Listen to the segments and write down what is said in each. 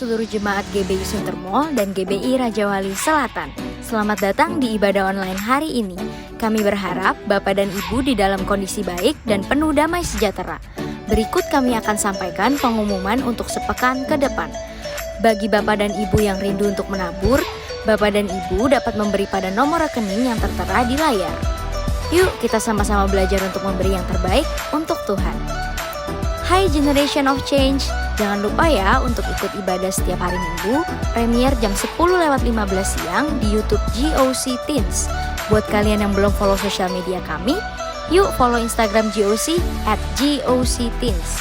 seluruh jemaat GBI Suntermol dan GBI Raja Wali Selatan. Selamat datang di ibadah online hari ini. Kami berharap Bapak dan Ibu di dalam kondisi baik dan penuh damai sejahtera. Berikut kami akan sampaikan pengumuman untuk sepekan ke depan. Bagi Bapak dan Ibu yang rindu untuk menabur, Bapak dan Ibu dapat memberi pada nomor rekening yang tertera di layar. Yuk kita sama-sama belajar untuk memberi yang terbaik untuk Tuhan. Hai Generation of Change, jangan lupa ya untuk ikut ibadah setiap hari Minggu, premier jam 10:15 siang di YouTube GOC Teens. Buat kalian yang belum follow sosial media kami, yuk follow Instagram GOC @GOCTeens.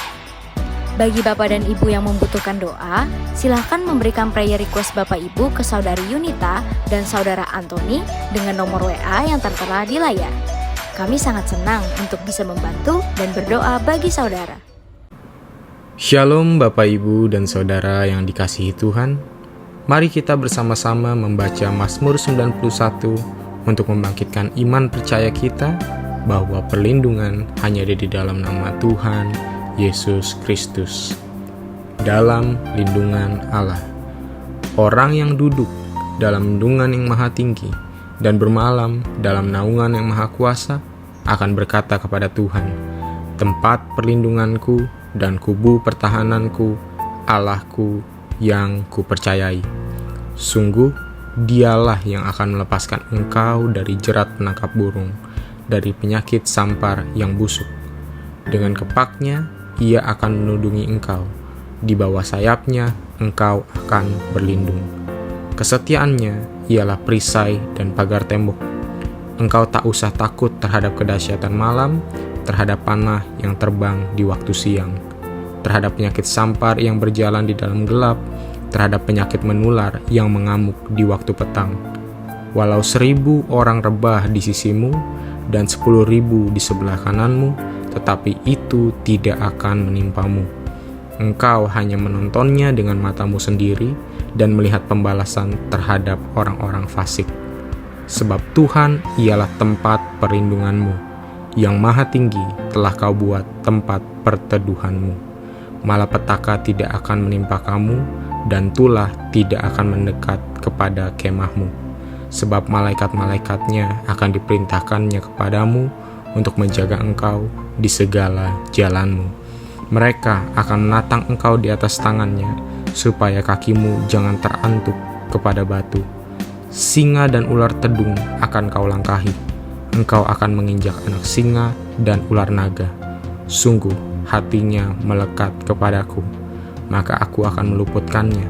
Bagi Bapak dan Ibu yang membutuhkan doa, silahkan memberikan prayer request Bapak Ibu ke Saudari Yunita dan Saudara Anthony dengan nomor WA yang tertera di layar. Kami sangat senang untuk bisa membantu dan berdoa bagi saudara. Shalom Bapak Ibu dan Saudara yang dikasihi Tuhan. Mari kita bersama-sama membaca Mazmur 91 untuk membangkitkan iman percaya kita bahwa perlindungan hanya ada di dalam nama Tuhan Yesus Kristus. Dalam lindungan Allah, orang yang duduk dalam lindungan yang maha tinggi dan bermalam dalam naungan yang maha kuasa akan berkata kepada Tuhan, tempat perlindunganku dan kubu pertahananku, Allahku yang kupercayai. Sungguh, dialah yang akan melepaskan engkau dari jerat penangkap burung, dari penyakit sampar yang busuk. Dengan kepaknya, ia akan menudungi engkau. Di bawah sayapnya, engkau akan berlindung. Kesetiaannya ialah perisai dan pagar tembok. Engkau tak usah takut terhadap kedahsyatan malam, terhadap panah yang terbang di waktu siang, terhadap penyakit sampar yang berjalan di dalam gelap, terhadap penyakit menular yang mengamuk di waktu petang. Walau 1.000 orang rebah di sisimu dan 10.000 di sebelah kananmu, tetapi itu tidak akan menimpamu. Engkau hanya menontonnya dengan matamu sendiri dan melihat pembalasan terhadap orang-orang fasik. Sebab Tuhan ialah tempat perlindunganmu, yang maha tinggi telah kau buat tempat perteduhanmu. Malapetaka tidak akan menimpa kamu, dan tulah tidak akan mendekat kepada kemahmu. Sebab malaikat-malaikatnya akan diperintahkannya kepadamu untuk menjaga engkau di segala jalanmu. Mereka akan menatang engkau di atas tangannya, supaya kakimu jangan terantuk kepada batu. Singa dan ular tedung akan kau langkahi. Engkau akan menginjak anak singa dan ular naga. Sungguh hatinya melekat kepadaku, maka aku akan meluputkannya.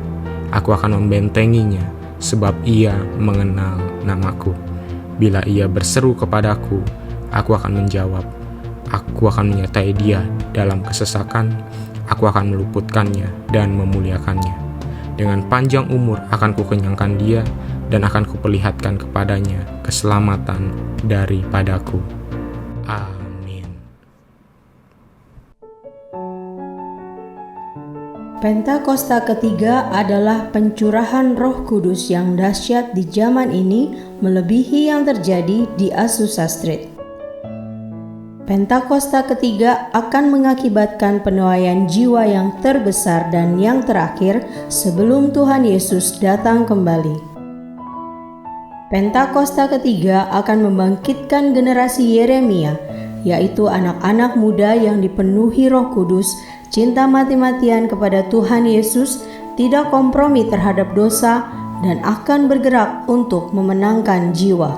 Aku akan membentenginya, sebab ia mengenal namaku. Bila ia berseru kepadaku, aku akan menjawab. Aku akan menyertai dia dalam kesesakan. Aku akan meluputkannya dan memuliakannya. Dengan panjang umur akan kukenyangkan dia, dan akan kuperlihatkan kepadanya keselamatan daripadaku. Amin. Pentakosta ketiga adalah pencurahan Roh Kudus yang dahsyat di zaman ini, melebihi yang terjadi di Azusa Street. Pentakosta ketiga akan mengakibatkan penuaian jiwa yang terbesar dan yang terakhir sebelum Tuhan Yesus datang kembali. Pentakosta ketiga akan membangkitkan generasi Yeremia, yaitu anak-anak muda yang dipenuhi Roh Kudus, cinta mati-matian kepada Tuhan Yesus, tidak kompromi terhadap dosa, dan akan bergerak untuk memenangkan jiwa.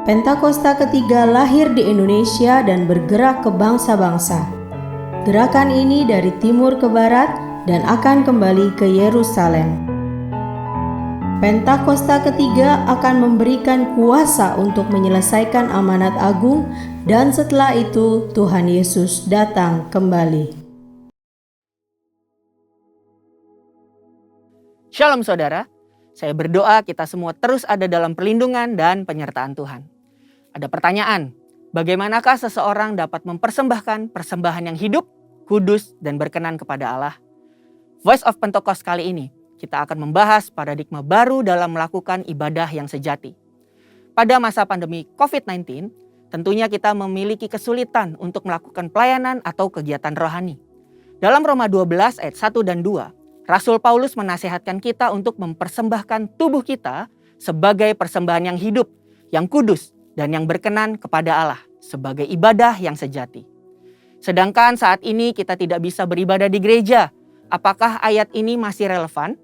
Pentakosta ketiga lahir di Indonesia dan bergerak ke bangsa-bangsa. Gerakan ini dari timur ke barat dan akan kembali ke Yerusalem. Pentakosta ketiga akan memberikan kuasa untuk menyelesaikan amanat agung, dan setelah itu Tuhan Yesus datang kembali. Shalom saudara, saya berdoa kita semua terus ada dalam perlindungan dan penyertaan Tuhan. Ada pertanyaan, bagaimanakah seseorang dapat mempersembahkan persembahan yang hidup, kudus, dan berkenan kepada Allah? Voice of Pentecost kali ini, kita akan membahas paradigma baru dalam melakukan ibadah yang sejati. Pada masa pandemi COVID-19, tentunya kita memiliki kesulitan untuk melakukan pelayanan atau kegiatan rohani. Dalam Roma 12 ayat 1 dan 2, Rasul Paulus menasihatkan kita untuk mempersembahkan tubuh kita sebagai persembahan yang hidup, yang kudus, dan yang berkenan kepada Allah sebagai ibadah yang sejati. Sedangkan saat ini kita tidak bisa beribadah di gereja. Apakah ayat ini masih relevan?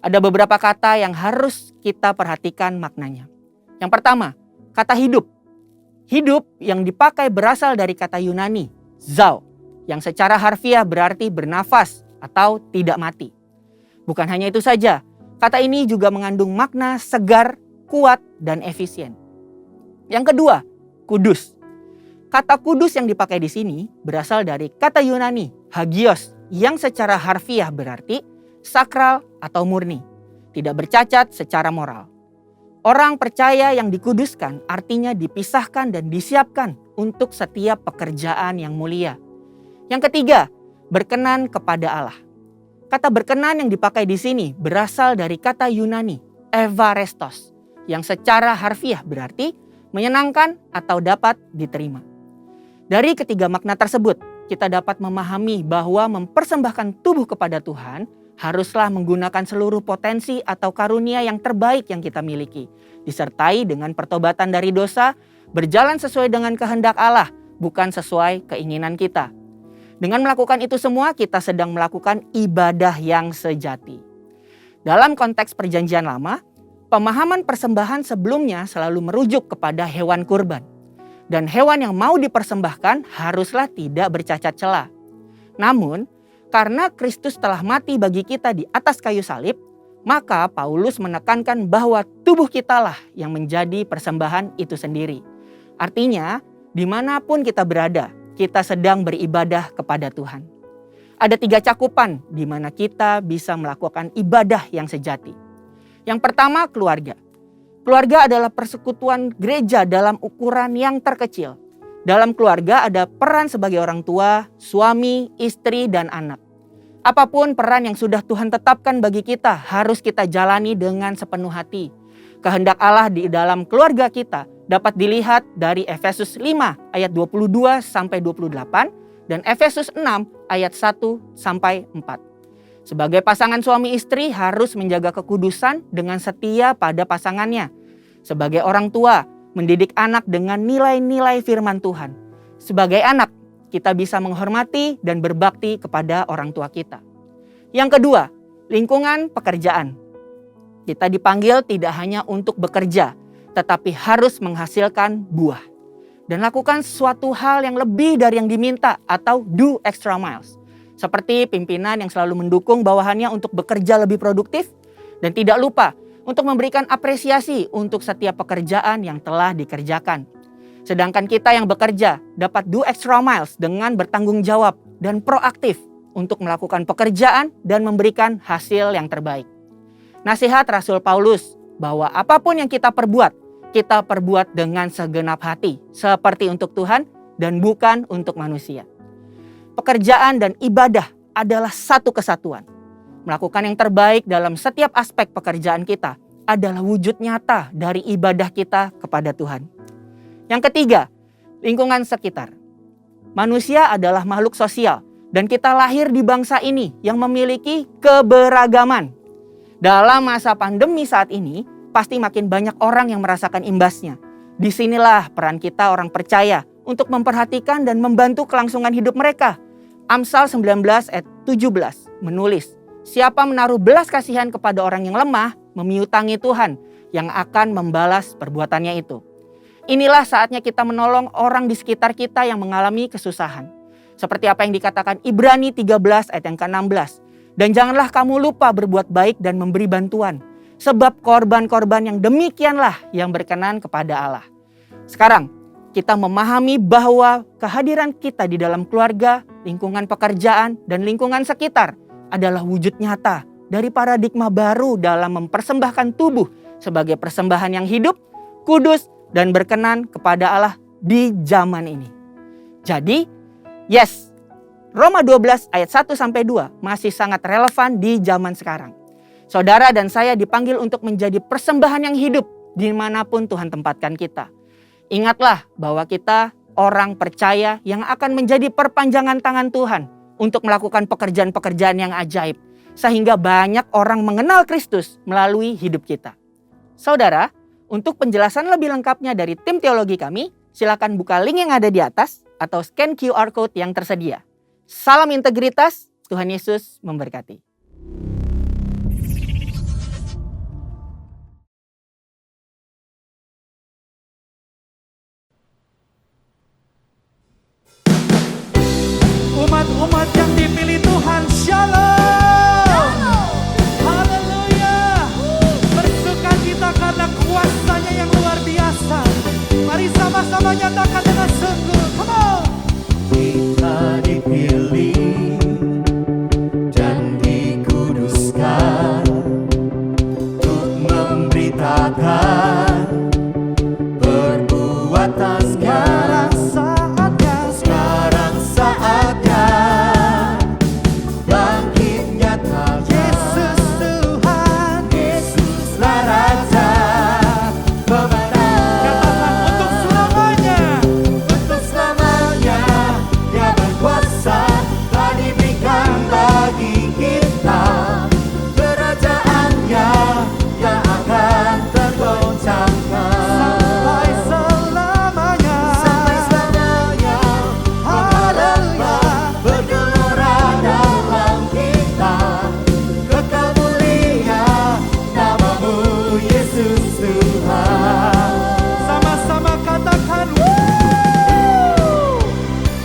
Ada beberapa kata yang harus kita perhatikan maknanya. Yang pertama, kata hidup. Hidup yang dipakai berasal dari kata Yunani, zao, yang secara harfiah berarti bernafas atau tidak mati. Bukan hanya itu saja, kata ini juga mengandung makna segar, kuat, dan efisien. Yang kedua, kudus. Kata kudus yang dipakai di sini berasal dari kata Yunani, hagios, yang secara harfiah berarti sakral atau murni, tidak bercacat secara moral. Orang percaya yang dikuduskan artinya dipisahkan dan disiapkan untuk setiap pekerjaan yang mulia. Yang ketiga, berkenan kepada Allah. Kata berkenan yang dipakai di sini berasal dari kata Yunani, evarestos, yang secara harfiah berarti menyenangkan atau dapat diterima. Dari ketiga makna tersebut, kita dapat memahami bahwa mempersembahkan tubuh kepada Tuhan haruslah menggunakan seluruh potensi atau karunia yang terbaik yang kita miliki, disertai dengan pertobatan dari dosa, berjalan sesuai dengan kehendak Allah, bukan sesuai keinginan kita. Dengan melakukan itu semua, kita sedang melakukan ibadah yang sejati. Dalam konteks Perjanjian Lama, pemahaman persembahan sebelumnya selalu merujuk kepada hewan kurban. Dan hewan yang mau dipersembahkan haruslah tidak bercacat celah. Namun, karena Kristus telah mati bagi kita di atas kayu salib, maka Paulus menekankan bahwa tubuh kitalah yang menjadi persembahan itu sendiri. Artinya, dimanapun kita berada, kita sedang beribadah kepada Tuhan. Ada 3 cakupan di mana kita bisa melakukan ibadah yang sejati. Yang pertama, keluarga. Keluarga adalah persekutuan gereja dalam ukuran yang terkecil. Dalam keluarga ada peran sebagai orang tua, suami, istri, dan anak. Apapun peran yang sudah Tuhan tetapkan bagi kita harus kita jalani dengan sepenuh hati. Kehendak Allah di dalam keluarga kita dapat dilihat dari Efesus 5 ayat 22 sampai 28 dan Efesus 6 ayat 1 sampai 4. Sebagai pasangan suami istri harus menjaga kekudusan dengan setia pada pasangannya. Sebagai orang tua, mendidik anak dengan nilai-nilai firman Tuhan. Sebagai anak, kita bisa menghormati dan berbakti kepada orang tua kita. Yang kedua, lingkungan pekerjaan. Kita dipanggil tidak hanya untuk bekerja, tetapi harus menghasilkan buah. Dan lakukan suatu hal yang lebih dari yang diminta atau do extra miles. Seperti pimpinan yang selalu mendukung bawahannya untuk bekerja lebih produktif dan tidak lupa untuk memberikan apresiasi untuk setiap pekerjaan yang telah dikerjakan. Sedangkan kita yang bekerja dapat do extra miles dengan bertanggung jawab dan proaktif untuk melakukan pekerjaan dan memberikan hasil yang terbaik. Nasihat Rasul Paulus bahwa apapun yang kita perbuat dengan segenap hati seperti untuk Tuhan dan bukan untuk manusia. Pekerjaan dan ibadah adalah satu kesatuan. Melakukan yang terbaik dalam setiap aspek pekerjaan kita adalah wujud nyata dari ibadah kita kepada Tuhan. Yang ketiga, lingkungan sekitar. Manusia adalah makhluk sosial dan kita lahir di bangsa ini yang memiliki keberagaman. Dalam masa pandemi saat ini, pasti makin banyak orang yang merasakan imbasnya. Disinilah peran kita orang percaya untuk memperhatikan dan membantu kelangsungan hidup mereka. Amsal 19 ayat 17 menulis, siapa menaruh belas kasihan kepada orang yang lemah, memiutangi Tuhan yang akan membalas perbuatannya itu. Inilah saatnya kita menolong orang di sekitar kita yang mengalami kesusahan. Seperti apa yang dikatakan Ibrani 13 ayat yang ke-16. Dan janganlah kamu lupa berbuat baik dan memberi bantuan. Sebab korban-korban yang demikianlah yang berkenan kepada Allah. Sekarang, kita memahami bahwa kehadiran kita di dalam keluarga, lingkungan pekerjaan, dan lingkungan sekitar adalah wujud nyata dari paradigma baru dalam mempersembahkan tubuh sebagai persembahan yang hidup, kudus, dan berkenan kepada Allah di zaman ini. Jadi, yes, Roma 12 ayat 1-2 masih sangat relevan di zaman sekarang. Saudara dan saya dipanggil untuk menjadi persembahan yang hidup dimanapun Tuhan tempatkan kita. Ingatlah bahwa kita orang percaya yang akan menjadi perpanjangan tangan Tuhan untuk melakukan pekerjaan-pekerjaan yang ajaib. sehingga banyak orang mengenal Kristus melalui hidup kita. Saudara, untuk penjelasan lebih lengkapnya dari tim teologi kami, silakan buka link yang ada di atas atau scan QR Code yang tersedia. Salam integritas, Tuhan Yesus memberkati. Umat-umat yang dipilih Tuhan, shalom. Haleluya. Bersuka cita karena kuasanya yang luar biasa. Mari sama-sama nyatakan dengan sungguh. Come on. Kita dipilih dan dikuduskan untuk memberitakan perbuatan sekarang saatnya bangkit nyata. Yesus Tuhan, Yesuslah Raja pemenang. Katakan untuk selamanya Dia berkuasa, telah diberikan bagi kita kerajaannya yang akan tergoncangkan sampai selamanya. Haleluya, bergelora dalam kita, kekal mulia namamu Yesus Tuhan. Sama-sama katakan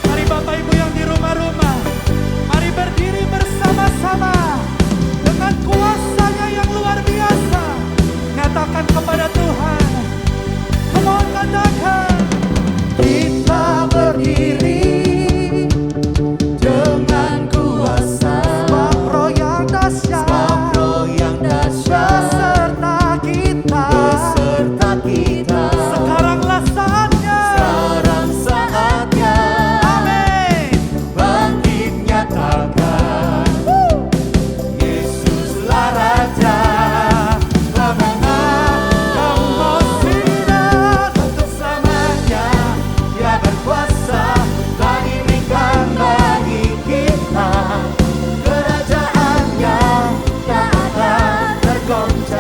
Mari Bapak Ibu yang di rumah-rumah, mari berdiri bersama-sama dengan kuasanya yang luar biasa. Nyatakan kepada Tuhan. Come on, katakan. Kita berdiri dengan kuasa sebab Roh yang dahsyat beserta kita. Sekaranglah saatnya. Amin. Bangkit nyatakan Yesuslah Raja pemenang. Kemuliaan untuk selamanya Dia berkuasa, telah diberikan bagi kita kerajaannya yang akan tergoncangkan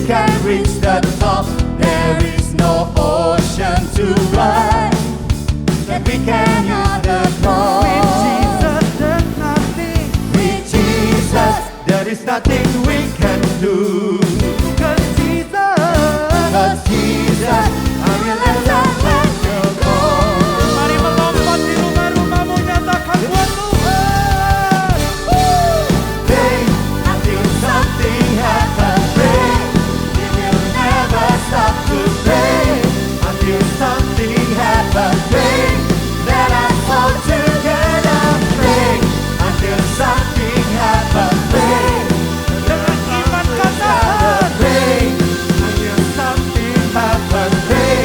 can reach the top. There is no ocean too wide that we cannot cross. With Jesus, there's nothing. With Jesus, there is nothing we can do. 'Cause Jesus, I will never let you go. Mari melompat di rumah-rumahmu, nyatakan buat Tuhan. Pray until something happens. Pray, we will never stop to pray until something happens. Pray, let us hold together. Pray until something happens. Pray, dengan iman katakan. Pray until something happens. Pray,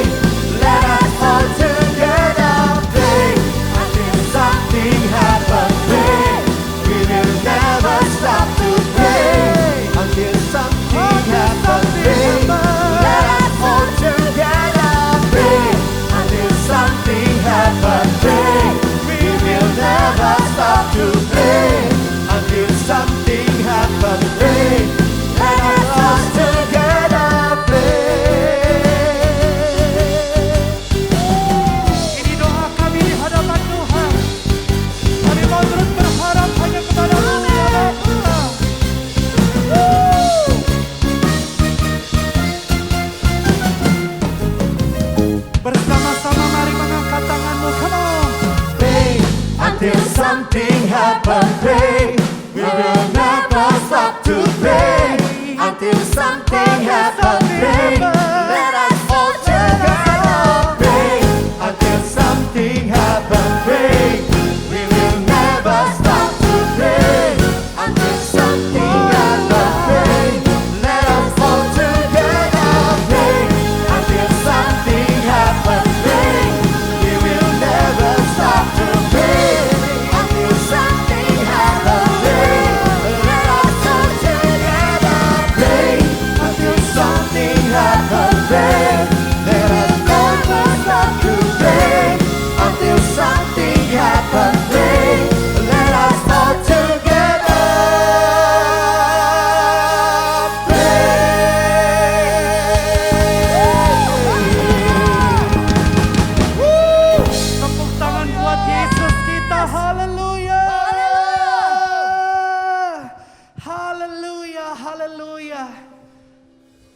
let us hold together. Pray until something happens. Pray, we will never stop to pray until something happens. Pray, let us hold together. Pray until something happens. Pray, we will never stop to pray until something happens. Pray, let us hold together. Pray. Ini doa kami di hadapan Tuhan. Kami mau terus berharap hanya kepada-Mu, ya Bapa. Bersama-sama mari mengangkat tanganmu. Come on. Pray until something happens. Pray, we will never stop to pray until something happens. Pray, let us hold together. Pray until something happens. Pray, we will never stop to pray until something happens. Pray, let us hold together. Pray until something happens. Pray, we will never stop to pray until something happens. Pray, let us hold together. Pray until something happens. Pray, let us never stop to pray until something happens. Pray, let us hold together. Tepuk tangan buat Yesus kita. Haleluya. Haleluya. Haleluya.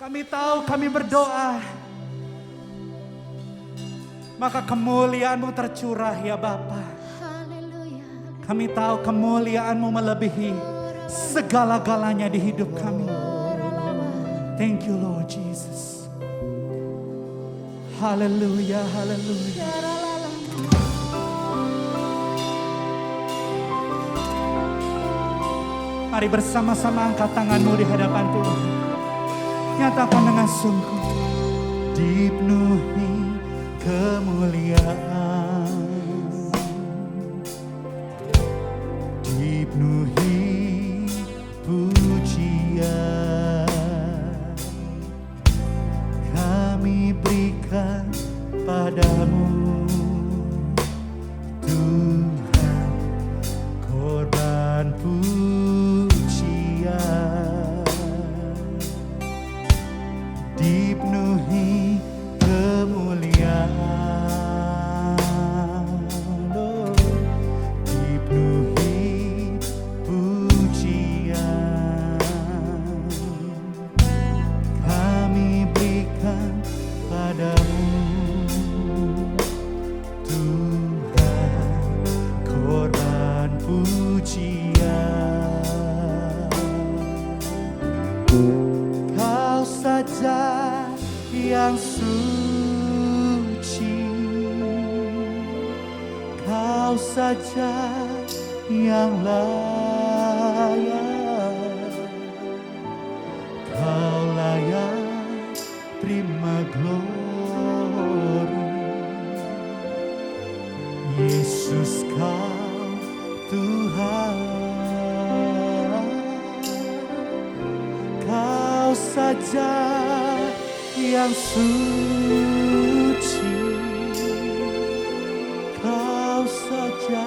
Kami tahu, kami berdoa, maka kemuliaan-Mu tercurah ya Bapa. Kami tahu kemuliaan-Mu melebihi segala-galanya di hidup kami. Thank you Lord Jesus. Haleluya, haleluya. Mari bersama-sama angkat tanganmu di hadapan Tuhan. Nyatakan dengan sungguh. Dipenuhi kemuliaan, dipenuhi pujian, kami berikan padamu Tuhan, korban pujian, dipenuhi kemuliaan, oh, dipenuhi pujian, kami berikan padamu Tuhan, korban pujian. Kau saja yang suci, Kau saja yang layak, Kau layak terima glory. Yesus Kau Tuhan, Kau saja yang suci, Kau saja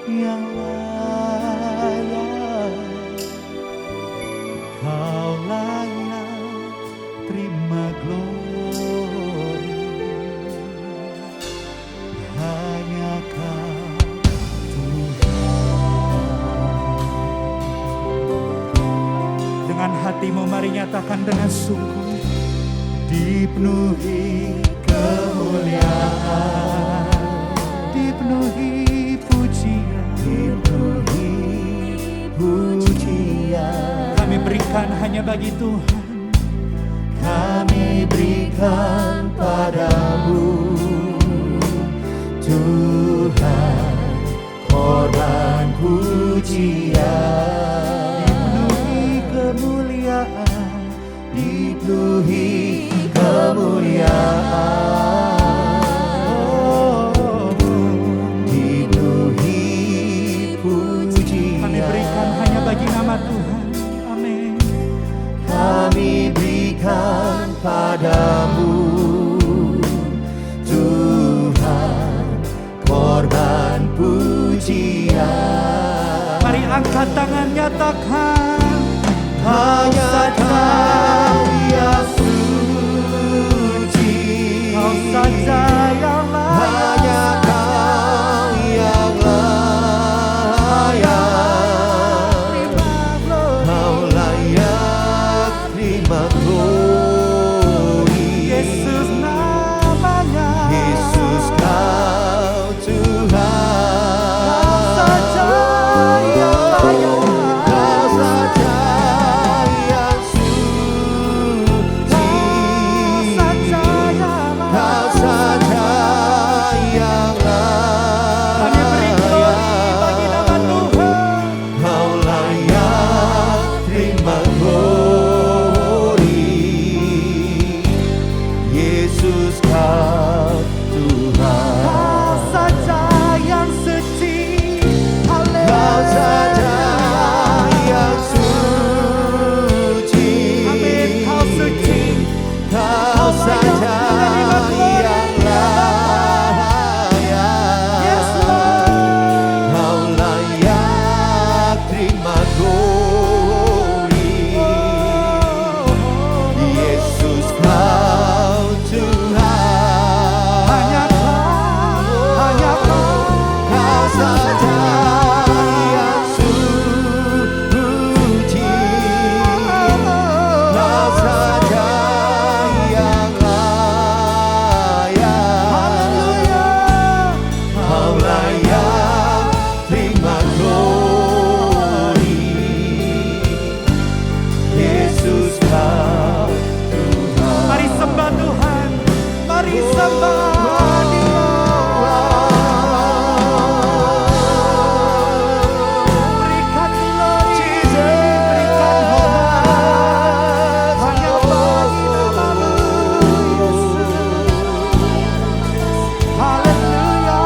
yang layak, Kau layak hatimu, mari nyatakan dengan sungguh. Dipenuhi kemuliaan, dipenuhi pujian, dipenuhi pujian. Kami berikan hanya bagi Tuhan, kami berikan padamu Tuhan korban pujian. Dipenuhi kemuliaan, dipenuhi kemuliaan, dipenuhi pujian. Kami berikan hanya bagi nama Tuhan. Amin. Kami berikan padamu Tuhan korban pujian. Mari angkat tangan, nyatakan hanya Kau yang suci, Kau saja yang layak, hanya Kau yang layak, Kau layak terima glory. Yesus namanya, Yesus Kau Tuhan, Kau saja yang layak, Kau saja yang suci, Kau saja yang layak. Kami beri glory bagi nama Tuhan. Kau layak terima glory. Yesus Kau Tuhan, Kau saja yang suci, Kau saja yang suci. Amin. Kau suci, Kau saja yang layak. Yes, Lord. Kau layak terima glory. Yesus Kau Tuhan, hanya Kau, Kau saja yang suci, Kau saja yang layak. Kau layak terima glory. Yesus Kau Tuhan. Mari sembah Tuhan, mari sembah Dia. Berikan glory, berikan hormat hanya bagi nama-Mu, Yesus. Haleluya.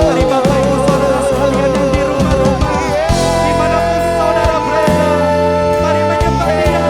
Mari Bapak Ibu Saudara sekalian yang di rumah-rumah, dimanapun saudara berada, mari menyembah Dia.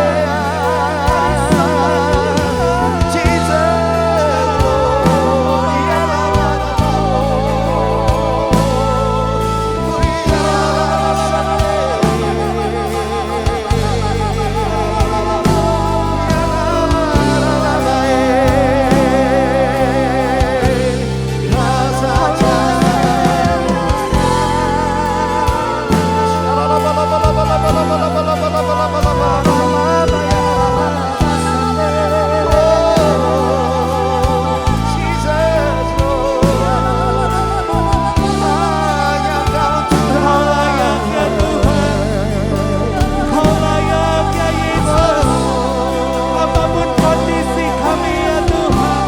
Apapun kondisi kami ya Tuhan,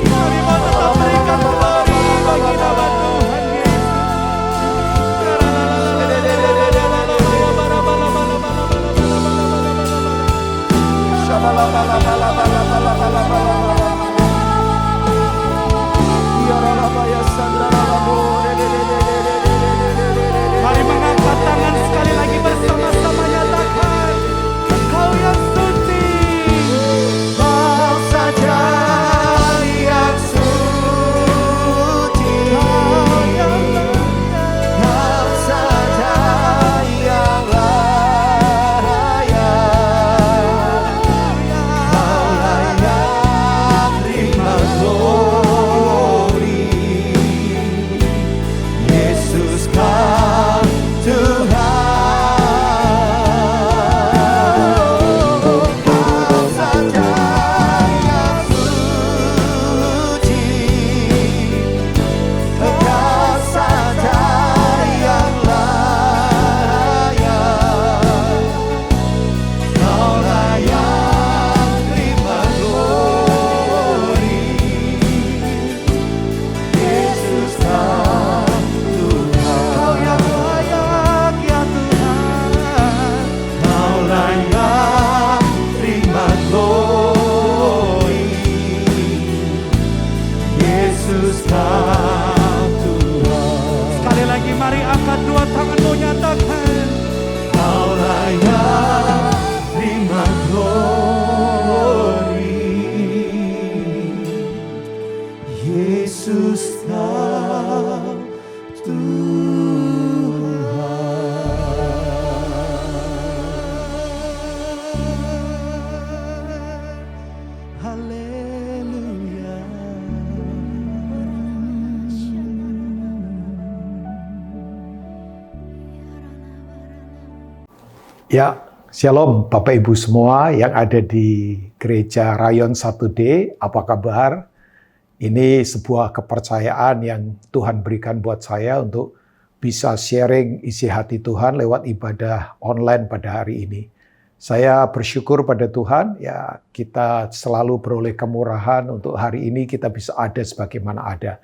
kami mau tetap berikan glory bagi nama Tuhan Mari mengangkat tangan sekali lagi bersama-sama, nyatakan Kau yang suci, Kau saja yang suci, Kau saja yang layak, Kau layak glory. Yesus kau Tuhan. Haleluya. Ya, Shalom Bapak Ibu semua yang ada di Gereja Rayon 1D, apa kabar? Ini sebuah kepercayaan yang Tuhan berikan buat saya untuk bisa sharing isi hati Tuhan lewat ibadah online pada hari ini. Saya bersyukur pada Tuhan, ya kita selalu beroleh kemurahan untuk hari ini kita bisa ada sebagaimana ada.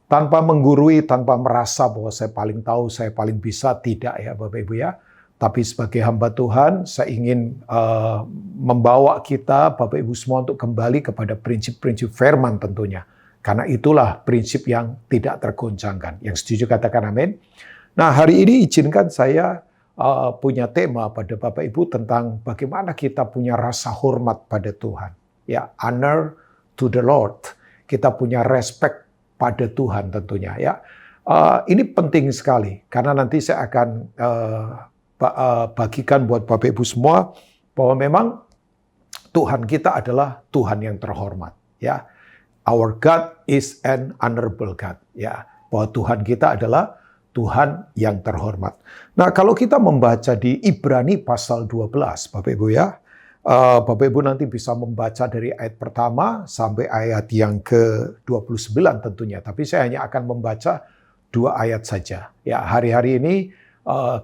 Tanpa menggurui, tanpa merasa bahwa saya paling tahu, saya paling bisa, tidak ya Bapak Ibu ya. Tapi sebagai hamba Tuhan, saya ingin membawa kita, Bapak Ibu semua, untuk kembali kepada prinsip-prinsip firman tentunya. Karena itulah prinsip yang tidak tergoncangkan. Yang setuju katakan amin. Nah, hari ini izinkan saya punya tema pada Bapak Ibu tentang bagaimana kita punya rasa hormat pada Tuhan. Ya, honor to the Lord. Kita punya respect pada Tuhan tentunya. Ya, ini penting sekali karena nanti saya akan bagikan buat Bapak Ibu semua bahwa memang Tuhan kita adalah Tuhan yang terhormat, ya. Our God is an honorable God, ya. Bahwa Tuhan kita adalah Tuhan yang terhormat. Nah, kalau kita membaca di Ibrani pasal 12, Bapak Ibu ya, Bapak Ibu nanti bisa membaca dari ayat pertama sampai ayat yang ke-29 tentunya. Tapi saya hanya akan membaca 2 ayat saja. Ya, hari-hari ini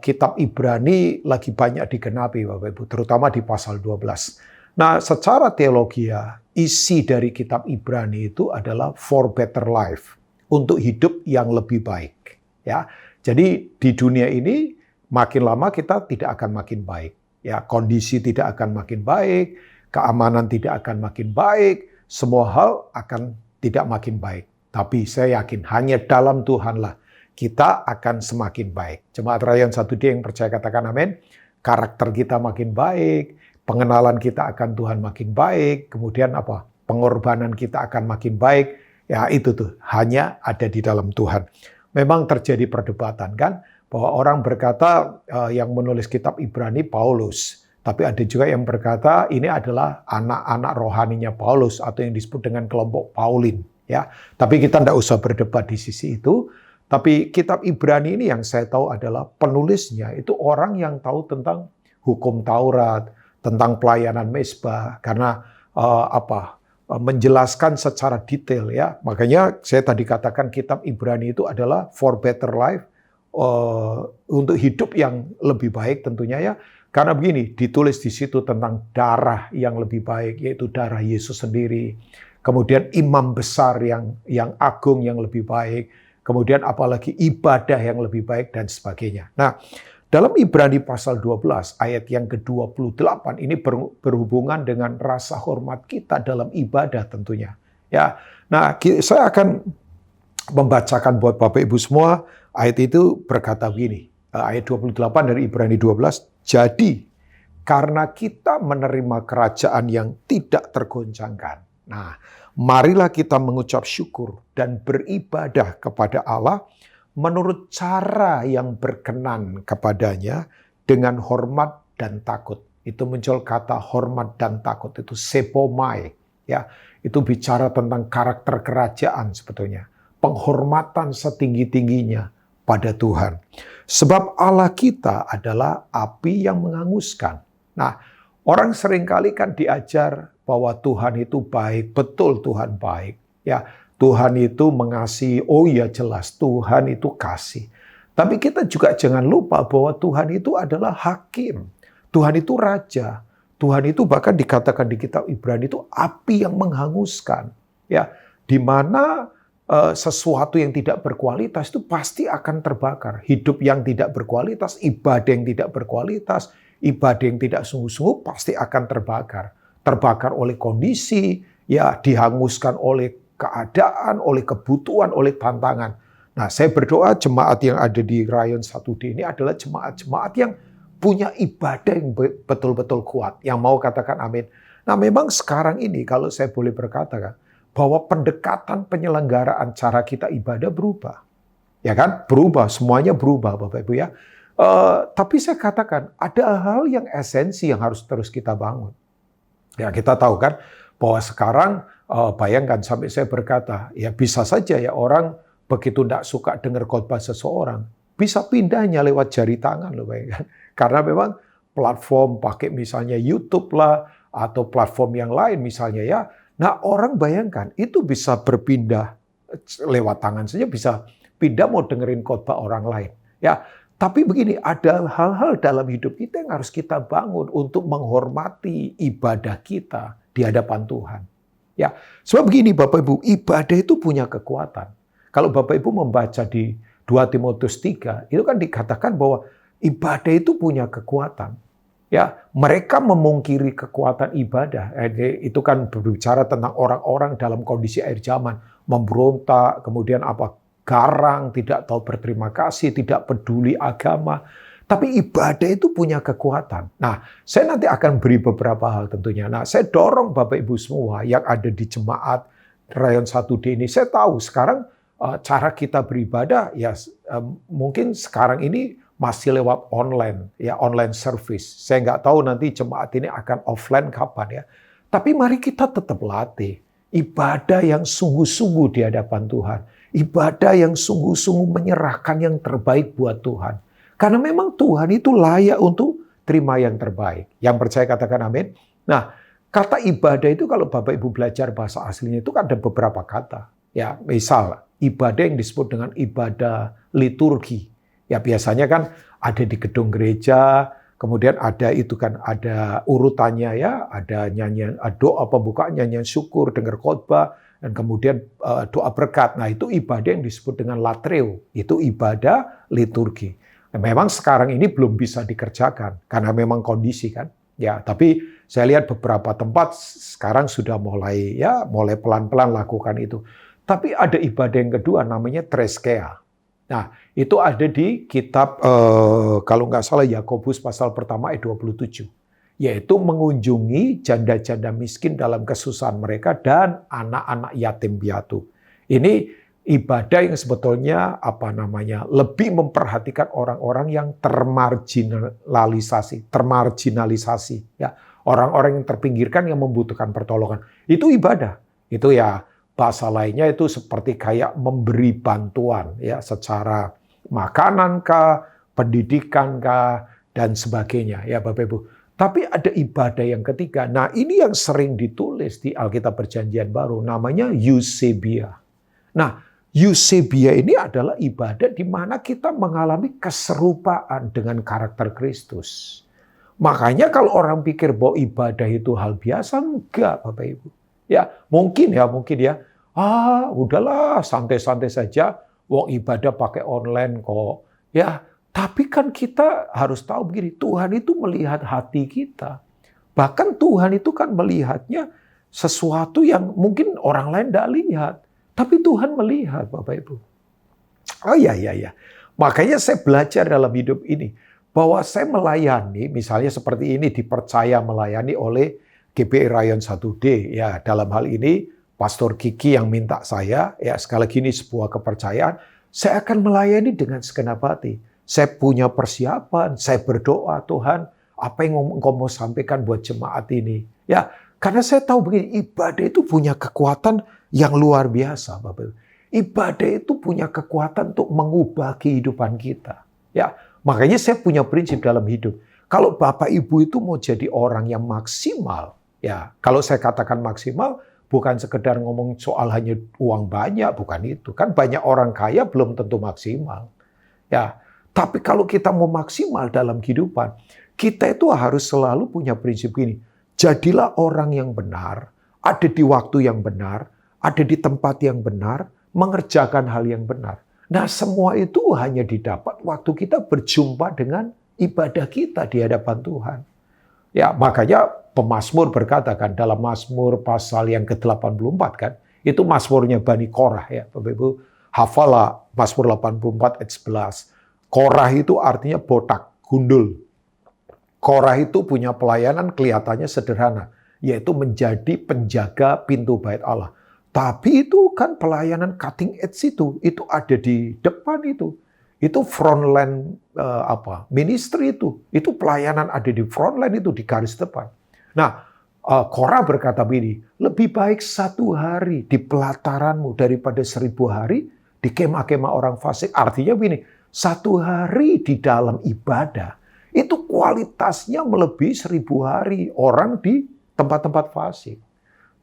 kitab Ibrani lagi banyak digenapi Bapak Ibu, terutama di pasal 12. Nah, secara teologi isi dari kitab Ibrani itu adalah for better life, untuk hidup yang lebih baik. Ya, jadi di dunia ini makin lama kita tidak akan makin baik. Ya, kondisi tidak akan makin baik, keamanan tidak akan makin baik, semua hal akan tidak makin baik. Tapi saya yakin hanya dalam Tuhanlah kita akan semakin baik. Jemaat Rayon 1D yang percaya katakan amin. Karakter kita makin baik, pengenalan kita akan Tuhan makin baik, kemudian apa? Pengorbanan kita akan makin baik. Ya itu tuh, hanya ada di dalam Tuhan. Memang terjadi perdebatan kan, bahwa orang berkata yang menulis kitab Ibrani Paulus, tapi ada juga yang berkata ini adalah anak-anak rohaninya Paulus atau yang disebut dengan kelompok Paulin. Ya, tapi kita tidak usah berdebat di sisi itu. Tapi kitab Ibrani ini yang saya tahu adalah penulisnya itu orang yang tahu tentang hukum Taurat, tentang pelayanan mezbah, karena menjelaskan secara detail ya. Makanya saya tadi katakan kitab Ibrani itu adalah for better life, untuk hidup yang lebih baik tentunya ya. Karena begini, ditulis di situ tentang darah yang lebih baik, yaitu darah Yesus sendiri. Kemudian imam besar yang agung yang lebih baik. Kemudian apalagi ibadah yang lebih baik dan sebagainya. Nah, dalam Ibrani pasal 12 ayat yang ke-28 ini berhubungan dengan rasa hormat kita dalam ibadah tentunya. Ya. Nah, saya akan membacakan buat Bapak Ibu semua. Ayat itu berkata begini. Ayat 28 dari Ibrani 12. Jadi, karena kita menerima kerajaan yang tidak tergoncangkan. Nah, marilah kita mengucap syukur dan beribadah kepada Allah menurut cara yang berkenan kepadanya dengan hormat dan takut. Itu muncul kata hormat dan takut, itu sepomai. Ya, itu bicara tentang karakter kerajaan sebetulnya. Penghormatan setinggi-tingginya pada Tuhan. Sebab Allah kita adalah api yang menghanguskan. Nah, orang seringkali kan diajar bahwa Tuhan itu baik, betul Tuhan baik. Ya, Tuhan itu mengasihi, oh ya jelas Tuhan itu kasih. Tapi kita juga jangan lupa bahwa Tuhan itu adalah hakim. Tuhan itu raja. Tuhan itu bahkan dikatakan di kitab Ibrani itu api yang menghanguskan. Ya, di mana sesuatu yang tidak berkualitas itu pasti akan terbakar. Hidup yang tidak berkualitas, ibadah yang tidak berkualitas, ibadah yang tidak sungguh-sungguh pasti akan terbakar. Terbakar oleh kondisi, ya dihanguskan oleh keadaan, oleh kebutuhan, oleh tantangan. Nah, saya berdoa jemaat yang ada di Rayon 1D ini adalah jemaat-jemaat yang punya ibadah yang betul-betul kuat. Yang mau katakan amin. Nah memang sekarang ini kalau saya boleh berkata kan, bahwa pendekatan penyelenggaraan cara kita ibadah berubah. Ya kan? Berubah, semuanya berubah Bapak Ibu ya. Tapi saya katakan ada hal yang esensi yang harus terus kita bangun. Ya kita tahu kan bahwa sekarang bayangkan sampai saya berkata, ya bisa saja ya orang begitu tidak suka dengar khotbah seseorang, bisa pindahnya lewat jari tangan loh bayangkan. Karena memang platform pakai misalnya YouTube lah, atau platform yang lain misalnya ya. Nah orang bayangkan itu bisa berpindah lewat tangan saja, bisa pindah mau dengerin khotbah orang lain. Ya, tapi begini, ada hal-hal dalam hidup kita yang harus kita bangun untuk menghormati ibadah kita di hadapan Tuhan. Ya, sebab begini Bapak Ibu, ibadah itu punya kekuatan. Kalau Bapak Ibu membaca di 2 Timotius 3, itu kan dikatakan bahwa ibadah itu punya kekuatan. Ya, mereka memungkiri kekuatan ibadah. Itu kan berbicara tentang orang-orang dalam kondisi akhir zaman, memberontak, kemudian garang, tidak tahu berterima kasih, tidak peduli agama. Tapi ibadah itu punya kekuatan. Nah, saya nanti akan beri beberapa hal tentunya. Nah, saya dorong Bapak Ibu semua yang ada di jemaat Rayon 1D ini. Saya tahu sekarang cara kita beribadah ya mungkin sekarang ini masih lewat online, ya online service. Saya nggak tahu nanti jemaat ini akan offline kapan ya. Tapi mari kita tetap latih ibadah yang sungguh-sungguh di hadapan Tuhan. Ibadah yang sungguh-sungguh menyerahkan yang terbaik buat Tuhan. Karena memang Tuhan itu layak untuk terima yang terbaik. Yang percaya katakan amin. Nah, kata ibadah itu kalau Bapak Ibu belajar bahasa aslinya itu kan ada beberapa kata. Ya, misal ibadah yang disebut dengan ibadah liturgi. Ya biasanya kan ada di gedung gereja, kemudian ada itu kan ada urutannya ya, ada nyanyian doa pembukaan, nyanyian syukur, dengar khotbah, dan kemudian doa berkat. Nah itu ibadah yang disebut dengan latreo, itu ibadah liturgi. Nah, memang sekarang ini belum bisa dikerjakan karena memang kondisi kan. Ya, tapi saya lihat beberapa tempat sekarang sudah mulai pelan-pelan lakukan itu. Tapi ada ibadah yang kedua namanya treskea. Nah, itu ada di kitab kalau nggak salah Yakobus pasal pertama ayat 27. Yaitu mengunjungi janda-janda miskin dalam kesusahan mereka dan anak-anak yatim piatu. Ini ibadah yang sebetulnya lebih memperhatikan orang-orang yang termarginalisasi ya. Orang-orang yang terpinggirkan yang membutuhkan pertolongan. Itu ibadah. Itu ya bahasa lainnya itu seperti kayak memberi bantuan ya secara makanan kah, pendidikan kah dan sebagainya ya Bapak Ibu. Tapi ada ibadah yang ketiga. Nah, ini yang sering ditulis di Alkitab Perjanjian Baru namanya Eusebia. Nah, Eusebia ini adalah ibadah di mana kita mengalami keserupaan dengan karakter Kristus. Makanya kalau orang pikir bahwa ibadah itu hal biasa, enggak Bapak Ibu. Ya, mungkin ya. Udahlah, santai-santai saja. Wong ibadah pakai online kok. Ya, tapi kan kita harus tahu begini, Tuhan itu melihat hati kita. Bahkan Tuhan itu kan melihatnya sesuatu yang mungkin orang lain tidak lihat. Tapi Tuhan melihat, Bapak Ibu. Oh iya. Makanya saya belajar dalam hidup ini. Bahwa saya melayani, misalnya seperti ini, dipercaya melayani oleh GBI Rayon 1D. Ya, dalam hal ini, Pastor Kiki yang minta saya, ya sekali lagi ini sebuah kepercayaan, saya akan melayani dengan segenap hati. Saya punya persiapan, saya berdoa, Tuhan, apa yang Engkau mau sampaikan buat jemaat ini? Ya, karena saya tahu begini, ibadah itu punya kekuatan yang luar biasa, Bapak. Ibadah itu punya kekuatan untuk mengubah kehidupan kita. Ya, makanya saya punya prinsip dalam hidup. Kalau Bapak Ibu itu mau jadi orang yang maksimal, ya, kalau saya katakan maksimal, bukan sekedar ngomong soal hanya uang banyak, bukan itu. Kan banyak orang kaya belum tentu maksimal. Ya, tapi kalau kita mau maksimal dalam kehidupan, kita itu harus selalu punya prinsip ini. Jadilah orang yang benar, ada di waktu yang benar, ada di tempat yang benar, mengerjakan hal yang benar. Nah, semua itu hanya didapat waktu kita berjumpa dengan ibadah kita di hadapan Tuhan. Ya, makanya pemazmur berkata kan dalam Mazmur pasal yang ke-84 kan, itu mazmurnya Bani Korah ya. Bapak Ibu, hafalah Mazmur 84 ayat 11. Korah itu artinya botak, gundul. Korah itu punya pelayanan kelihatannya sederhana, yaitu menjadi penjaga pintu bait Allah. Tapi itu kan pelayanan cutting edge itu ada di depan itu. Itu frontline ministry itu pelayanan ada di frontline itu di garis depan. Nah, Korah berkata begini, lebih baik 1 hari di pelataranmu daripada 1000 hari di kemah-kemah orang fasik. Artinya begini, 1 hari di dalam ibadah itu kualitasnya melebihi 1000 hari orang di tempat-tempat fasik.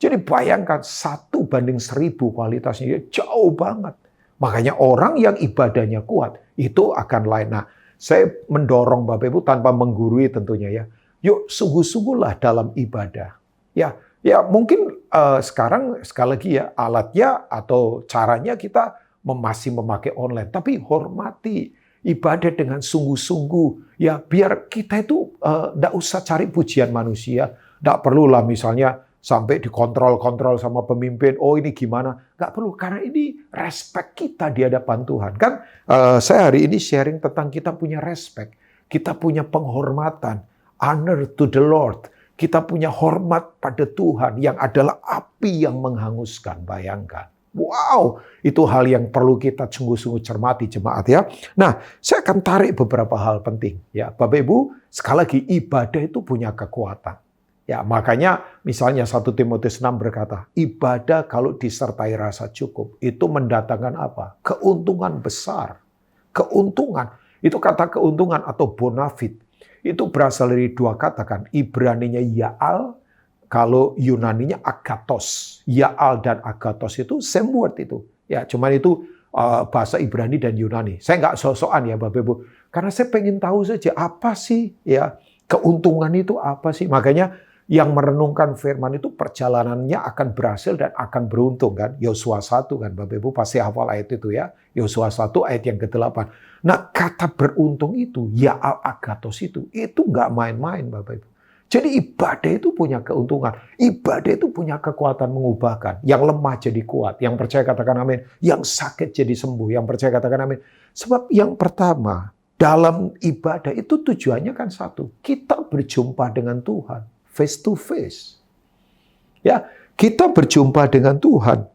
Jadi bayangkan 1:1000 kualitasnya jauh banget. Makanya orang yang ibadahnya kuat itu akan lain. Nah, saya mendorong Bapak Ibu tanpa menggurui tentunya ya. Yuk sungguh-sungguhlah dalam ibadah. Ya mungkin sekarang sekali lagi ya alatnya atau caranya kita masih memakai online. Tapi hormati ibadah dengan sungguh-sungguh. Ya biar kita itu nggak usah cari pujian manusia. Nggak perlulah misalnya sampai dikontrol-kontrol sama pemimpin. Oh ini gimana? Nggak perlu. Karena ini respect kita di hadapan Tuhan. Kan saya hari ini sharing tentang kita punya respect. Kita punya penghormatan. Honor to the Lord. Kita punya hormat pada Tuhan yang adalah api yang menghanguskan. Bayangkan. Wow, itu hal yang perlu kita sungguh-sungguh cermati jemaat ya. Nah, saya akan tarik beberapa hal penting ya. Bapak Ibu, sekali lagi ibadah itu punya kekuatan. Ya, makanya misalnya 1 Timotius 6 berkata, ibadah kalau disertai rasa cukup itu mendatangkan apa? Keuntungan besar. Keuntungan. Itu kata keuntungan atau bonafit. Itu berasal dari 2 kata kan. Ibraninya Ya'al, kalau Yunaninya agathos. Ya'al dan agathos itu same word itu. Ya, cuman itu bahasa Ibrani dan Yunani. Saya nggak sok-sokan ya Bapak Ibu. Karena saya pengen tahu saja apa sih ya keuntungan itu apa sih. Makanya yang merenungkan firman itu perjalanannya akan berhasil dan akan beruntung kan. Yosua 1 kan Bapak Ibu pasti hafal ayat itu ya. Yosua 1 ayat yang ke-8. Nah kata beruntung itu, Ya'al agathos itu nggak main-main Bapak Ibu. Jadi ibadah itu punya keuntungan. Ibadah itu punya kekuatan mengubahkan. Yang lemah jadi kuat. Yang percaya katakan amin. Yang sakit jadi sembuh. Yang percaya katakan amin. Sebab yang pertama, dalam ibadah itu tujuannya kan satu. Kita berjumpa dengan Tuhan. Face to face. Ya, kita berjumpa dengan Tuhan.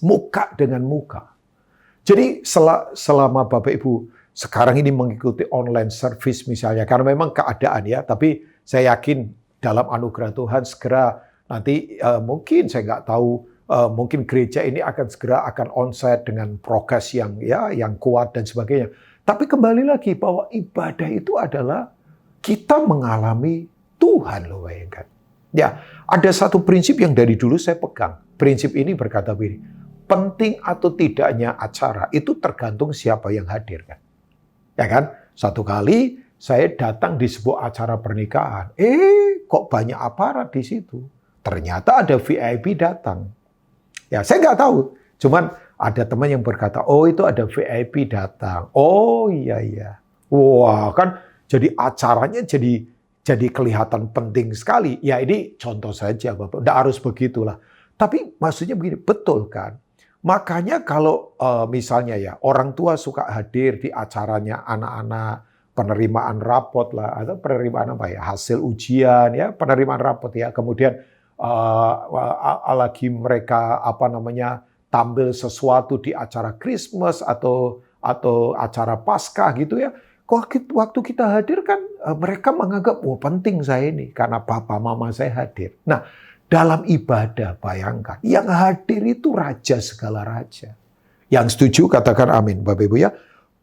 Muka dengan muka. Jadi selama Bapak Ibu sekarang ini mengikuti online service misalnya. Karena memang keadaan ya. Tapi saya yakin dalam anugerah Tuhan segera nanti mungkin saya nggak tahu mungkin gereja ini akan segera akan onsite dengan prokes yang kuat dan sebagainya. Tapi kembali lagi bahwa ibadah itu adalah kita mengalami Tuhan loh bayangkan. Ya, ada satu prinsip yang dari dulu saya pegang. Prinsip ini berkata begini, penting atau tidaknya acara itu tergantung siapa yang hadir kan. Ya kan? Satu kali saya datang di sebuah acara pernikahan. Kok banyak aparat di situ? Ternyata ada VIP datang. Ya, saya nggak tahu. Cuman ada teman yang berkata, oh itu ada VIP datang. Oh iya. Wah, kan jadi acaranya jadi kelihatan penting sekali. Ya ini contoh saja Bapak. Nggak harus begitulah. Tapi maksudnya begini, betul kan? Makanya kalau misalnya ya orang tua suka hadir di acaranya anak-anak, penerimaan rapot lah atau penerimaan apa ya hasil ujian ya penerimaan rapot ya kemudian lagi mereka tampil sesuatu di acara Christmas atau acara Paskah gitu ya waktu kita hadir kan mereka menganggap penting saya ini karena papa mama saya hadir. Nah dalam ibadah bayangkan yang hadir itu raja segala raja. Yang setuju katakan amin Bapak Ibu ya.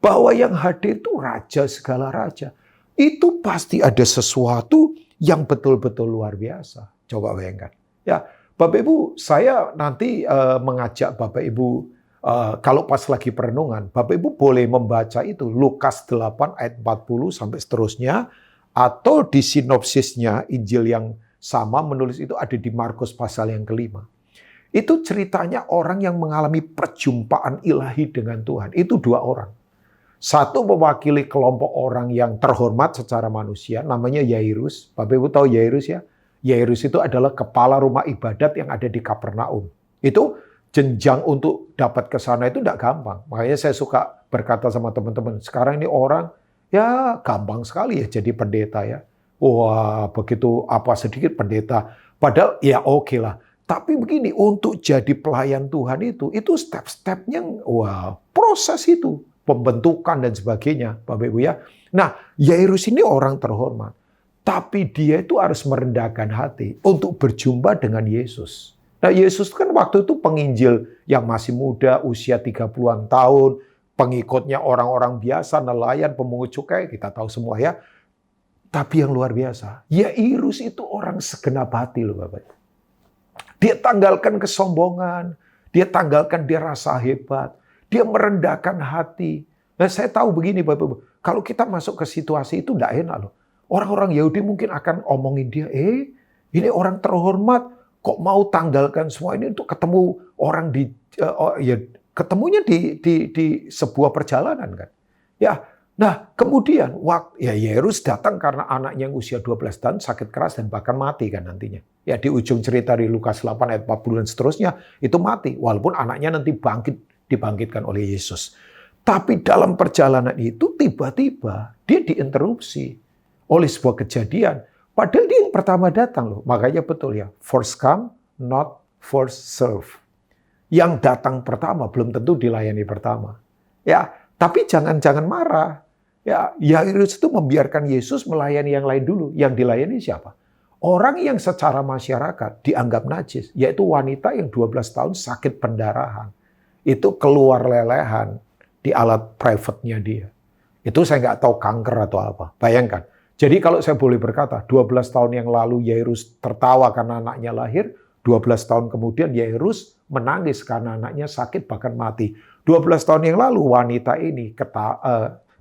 Bahwa yang hadir itu raja segala raja. Itu pasti ada sesuatu yang betul-betul luar biasa. Coba bayangkan. Ya, Bapak Ibu, saya nanti mengajak Bapak Ibu, kalau pas lagi perenungan, Bapak Ibu boleh membaca itu, Lukas 8 ayat 40 sampai seterusnya, atau di sinopsisnya Injil yang sama menulis itu ada di Markus pasal yang ke-5. Itu ceritanya orang yang mengalami perjumpaan ilahi dengan Tuhan. Itu 2 orang. Satu mewakili kelompok orang yang terhormat secara manusia, namanya Yairus. Bapak Ibu tahu Yairus ya? Yairus itu adalah kepala rumah ibadat yang ada di Kapernaum. Itu jenjang untuk dapat ke sana itu tidak gampang. Makanya saya suka berkata sama teman-teman, sekarang ini orang ya gampang sekali ya jadi pendeta ya. wah begitu apa sedikit pendeta. Padahal ya oke lah. Tapi begini, untuk jadi pelayan Tuhan itu step-stepnya, wah proses itu. Pembentukan dan sebagainya, Bapak Ibu ya. Nah, Yairus ini orang terhormat. Tapi dia itu harus merendahkan hati untuk berjumpa dengan Yesus. Nah, Yesus kan waktu itu penginjil yang masih muda, usia 30-an tahun, pengikutnya orang-orang biasa, nelayan, pemungut cukai, kita tahu semua ya. Tapi yang luar biasa, Yairus itu orang segenap hati loh Bapak. Dia tanggalkan kesombongan, dia tanggalkan dia rasa hebat, dia merendahkan hati. Nah, saya tahu begini Bapak Ibu, kalau kita masuk ke situasi itu tidak enak loh. Orang-orang Yahudi mungkin akan omongin dia, ini orang terhormat, kok mau tanggalkan semua ini untuk ketemu orang ketemunya di sebuah perjalanan kan. Ya, nah kemudian Yairus datang karena anaknya yang usia 12 tahun sakit keras dan bahkan mati kan nantinya. Ya di ujung cerita di Lukas 8 ayat 40 dan seterusnya itu mati walaupun anaknya nanti dibangkitkan oleh Yesus. Tapi dalam perjalanan itu tiba-tiba dia diinterupsi oleh sebuah kejadian. Padahal dia yang pertama datang loh. Makanya betul ya, first come, not first serve. Yang datang pertama belum tentu dilayani pertama. Ya, tapi jangan marah. Ya, Yairus itu membiarkan Yesus melayani yang lain dulu. Yang dilayani siapa? Orang yang secara masyarakat dianggap najis, yaitu wanita yang 12 tahun sakit pendarahan. Itu keluar lelehan di alat private-nya dia. Itu saya nggak tahu kanker atau apa. Bayangkan. Jadi kalau saya boleh berkata, 12 tahun yang lalu Yairus tertawa karena anaknya lahir, 12 tahun kemudian Yairus menangis karena anaknya sakit bahkan mati. 12 tahun yang lalu wanita ini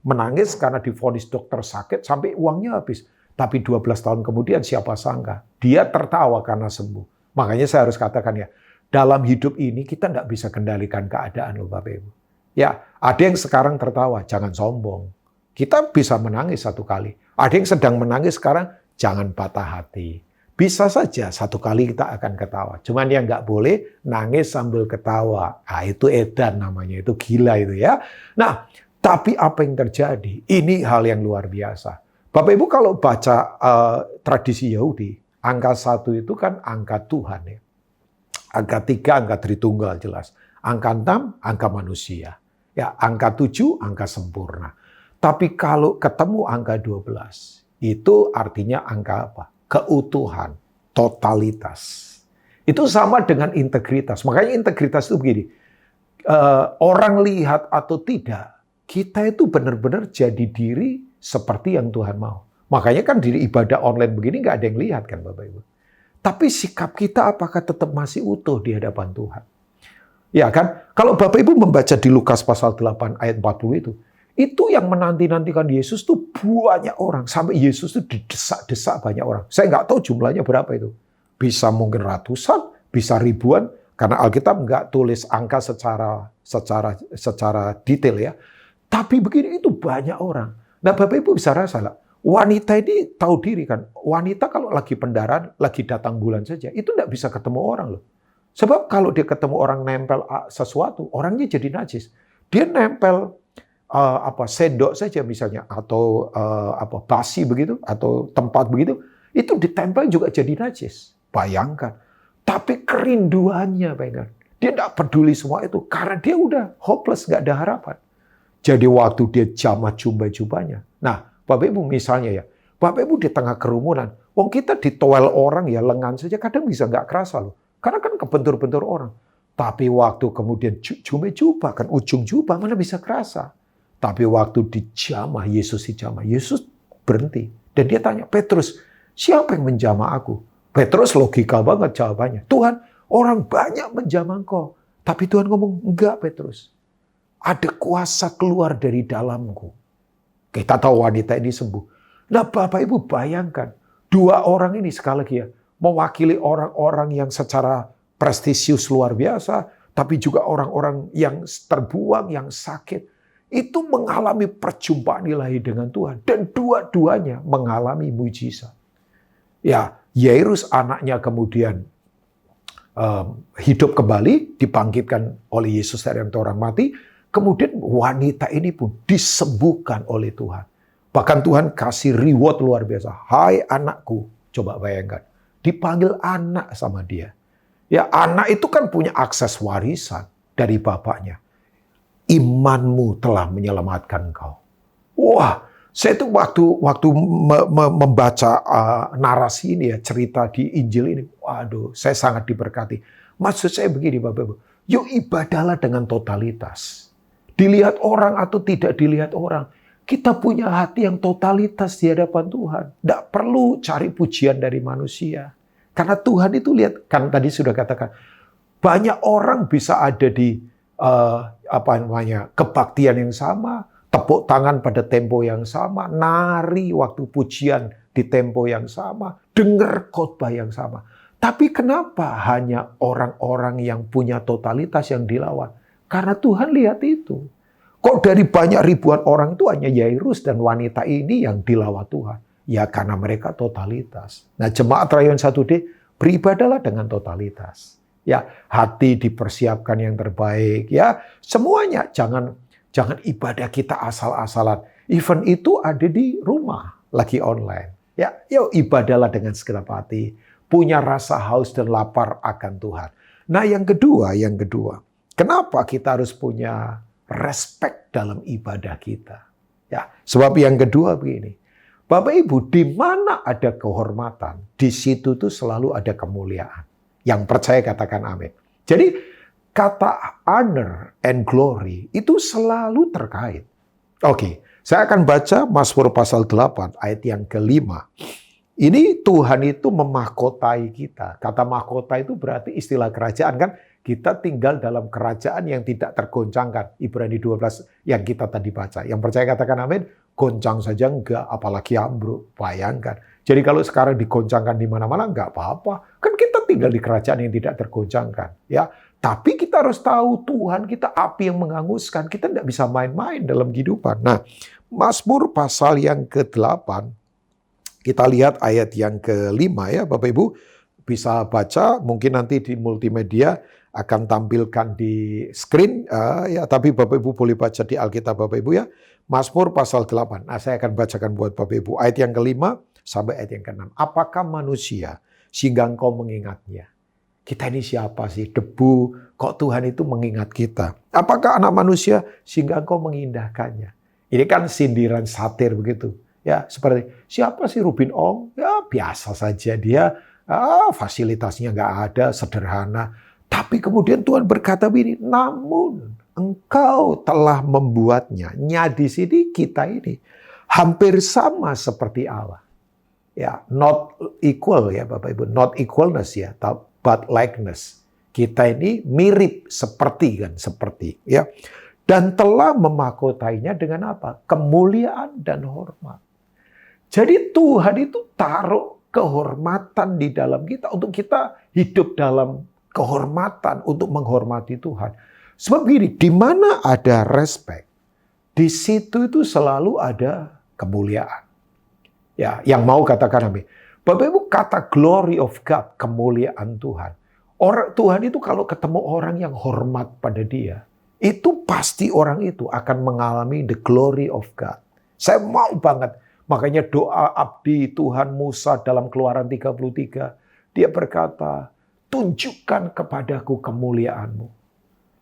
menangis karena divonis dokter sakit sampai uangnya habis. Tapi 12 tahun kemudian siapa sangka, dia tertawa karena sembuh. Makanya saya harus katakan ya, dalam hidup ini kita tidak bisa kendalikan keadaan loh Bapak Ibu. Ya, ada yang sekarang tertawa, jangan sombong. Kita bisa menangis satu kali. Ada yang sedang menangis sekarang, jangan patah hati. Bisa saja satu kali kita akan ketawa. Cuman yang nggak boleh nangis sambil ketawa. Nah, itu edan namanya, itu gila itu ya. Nah, tapi apa yang terjadi? Ini hal yang luar biasa. Bapak Ibu kalau baca tradisi Yahudi, angka 1 itu kan angka Tuhan ya. Angka 3, angka Tritunggal jelas. Angka 6, angka manusia. Ya, angka 7, angka sempurna. Tapi kalau ketemu angka 12, itu artinya angka apa? Keutuhan, totalitas. Itu sama dengan integritas. Makanya integritas itu begini, orang lihat atau tidak, kita itu benar-benar jadi diri seperti yang Tuhan mau. Makanya kan di ibadah online begini nggak ada yang lihat kan Bapak Ibu. Tapi sikap kita apakah tetap masih utuh di hadapan Tuhan? Ya kan? Kalau Bapak Ibu membaca di Lukas pasal 8 ayat 40 itu yang menanti-nantikan Yesus tuh banyak orang. Sampai Yesus tuh didesak-desak banyak orang. Saya nggak tahu jumlahnya berapa itu. Bisa mungkin ratusan, bisa ribuan. Karena Alkitab nggak tulis angka secara detail ya. Tapi begini itu banyak orang. Nah Bapak Ibu bisa rasa lah. Wanita ini tahu diri kan. Wanita kalau lagi pendarahan, lagi datang bulan saja. Itu nggak bisa ketemu orang loh. Sebab kalau dia ketemu orang nempel sesuatu, orangnya jadi najis. Dia nempel sendok saja misalnya atau basi begitu atau tempat begitu itu ditempel juga jadi najis. Bayangkan. Tapi kerinduannya bayangkan. Dia tidak peduli semua itu karena dia udah hopeless, nggak ada harapan. Jadi waktu dia jamah jubah-jubahnya. Nah, Bapak Ibu misalnya ya, Bapak Ibu di tengah kerumunan, wong kita ditoel orang ya lengan saja kadang bisa nggak kerasa loh. Karena kan kebentur-bentur orang. Tapi waktu kemudian jubah kan ujung jubah mana bisa kerasa. Tapi waktu dijamah, Yesus berhenti. Dan dia tanya, Petrus, siapa yang menjamah aku? Petrus logika banget jawabannya. Tuhan, orang banyak menjamah engkau. Tapi Tuhan ngomong, enggak Petrus. Ada kuasa keluar dari dalamku. Kita tahu wanita ini sembuh. Nah Bapak Ibu bayangkan, dua orang ini sekali lagi ya, mewakili orang-orang yang secara prestisius luar biasa, tapi juga orang-orang yang terbuang, yang sakit. Itu mengalami perjumpaan ilahi dengan Tuhan. Dan dua-duanya mengalami mujizat. Ya, Yairus anaknya kemudian hidup kembali, dibangkitkan oleh Yesus dari antara orang mati. Kemudian wanita ini pun disembuhkan oleh Tuhan. Bahkan Tuhan kasih reward luar biasa. Hai anakku, coba bayangkan. Dipanggil anak sama dia. Ya, anak itu kan punya akses warisan dari bapaknya. Imanmu telah menyelamatkan kau. Wah, saya itu waktu membaca narasi ini ya, cerita di Injil ini, waduh, saya sangat diberkati. Maksud saya begini, Bapak Ibu, yuk ibadahlah dengan totalitas. Dilihat orang atau tidak dilihat orang, kita punya hati yang totalitas di hadapan Tuhan. Tidak perlu cari pujian dari manusia. Karena Tuhan itu lihat, kan tadi sudah katakan, banyak orang bisa ada di kebaktian yang sama, tepuk tangan pada tempo yang sama, nari waktu pujian di tempo yang sama, dengar khotbah yang sama. Tapi kenapa hanya orang-orang yang punya totalitas yang dilawan? Karena Tuhan lihat itu. Kok dari banyak ribuan orang itu hanya Yairus dan wanita ini yang dilawan Tuhan? Ya karena mereka totalitas. Nah, jemaat Rayon 1D, beribadahlah dengan totalitas. Ya, hati dipersiapkan yang terbaik, ya. Semuanya jangan ibadah kita asal-asalan. Event itu ada di rumah, lagi online. Ya, yuk ibadahlah dengan segenap hati, punya rasa haus dan lapar akan Tuhan. Nah, yang kedua, kenapa kita harus punya respect dalam ibadah kita? Ya, sebab yang kedua begini. Bapak Ibu, di mana ada kehormatan, di situ tuh selalu ada kemuliaan. Yang percaya katakan amin. Jadi kata honor and glory itu selalu terkait. Oke, saya akan baca Mazmur pasal 8 ayat yang ke-5. Ini Tuhan itu memahkotai kita. Kata mahkota itu berarti istilah kerajaan kan. Kita tinggal dalam kerajaan yang tidak tergoncangkan. Ibrani 12 yang kita tadi baca. Yang percaya katakan amin. Goncang saja enggak, apalagi ambruk. Bayangkan. Jadi kalau sekarang digoncangkan di mana-mana enggak apa-apa. Kan kita tinggal di kerajaan yang tidak tergoncangkan. Ya, tapi kita harus tahu Tuhan kita api yang menghanguskan. Kita tidak bisa main-main dalam kehidupan. Nah, Mazmur pasal yang ke-8, kita lihat ayat yang ke-5 ya, Bapak Ibu bisa baca. Mungkin nanti di multimedia akan tampilkan di screen, ya. Tapi Bapak Ibu boleh baca di Alkitab Bapak Ibu ya. Mazmur pasal 8. Nah, saya akan bacakan buat Bapak Ibu ayat yang ke-5 sampai ayat yang ke-6. Apakah manusia sehingga engkau mengingatnya? Kita ini siapa sih? Debu. Kok Tuhan itu mengingat kita? Apakah anak manusia sehingga engkau mengindahkannya? Ini kan sindiran satir begitu. Ya, seperti siapa sih Rubin Ong? Ya, biasa saja dia. Fasilitasnya nggak ada, sederhana. Tapi kemudian Tuhan berkata begini, namun engkau telah membuatnya. Di sini kita ini hampir sama seperti Allah. Ya, not equal ya Bapak Ibu, not equalness ya, but likeness. Kita ini mirip seperti ya. Dan telah memahkotainya dengan apa? Kemuliaan dan hormat. Jadi Tuhan itu taruh kehormatan di dalam kita untuk kita hidup dalam kehormatan untuk menghormati Tuhan. Sebab gini, di mana ada respect, di situ itu selalu ada kemuliaan. Ya, yang mau katakan amin. Bapak Ibu, kata glory of God, kemuliaan Tuhan. Orang Tuhan itu kalau ketemu orang yang hormat pada dia, itu pasti orang itu akan mengalami the glory of God. Saya mau banget. Makanya doa abdi Tuhan Musa dalam Keluaran 33. Dia berkata, tunjukkan kepadaku kemuliaan-Mu.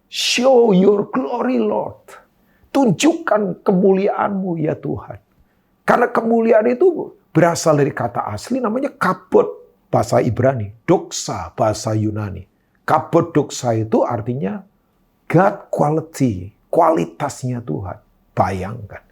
Show your glory, Lord. Tunjukkan kemuliaan-Mu ya Tuhan. Karena kemuliaan itu berasal dari kata asli namanya kabod, bahasa Ibrani. Doksa, bahasa Yunani. Kabod doksa itu artinya God quality, kualitasnya Tuhan. Bayangkan.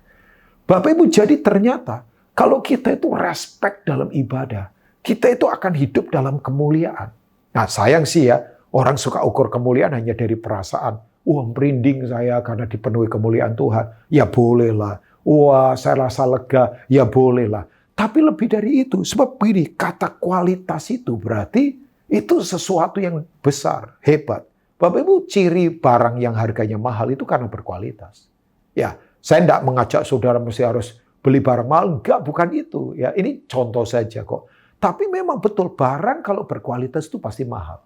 Bapak Ibu, jadi ternyata kalau kita itu respect dalam ibadah, kita itu akan hidup dalam kemuliaan. Nah sayang sih ya, orang suka ukur kemuliaan hanya dari perasaan. Wah merinding saya karena dipenuhi kemuliaan Tuhan. Ya bolehlah. Wah saya rasa lega. Ya bolehlah. Tapi lebih dari itu, sebab begini, kata kualitas itu berarti itu sesuatu yang besar, hebat. Bapak Ibu, ciri barang yang harganya mahal itu karena berkualitas. Ya, saya tidak mengajak saudara mesti harus beli barang mahal, enggak, bukan itu. Ya, ini contoh saja kok. Tapi memang betul barang kalau berkualitas itu pasti mahal.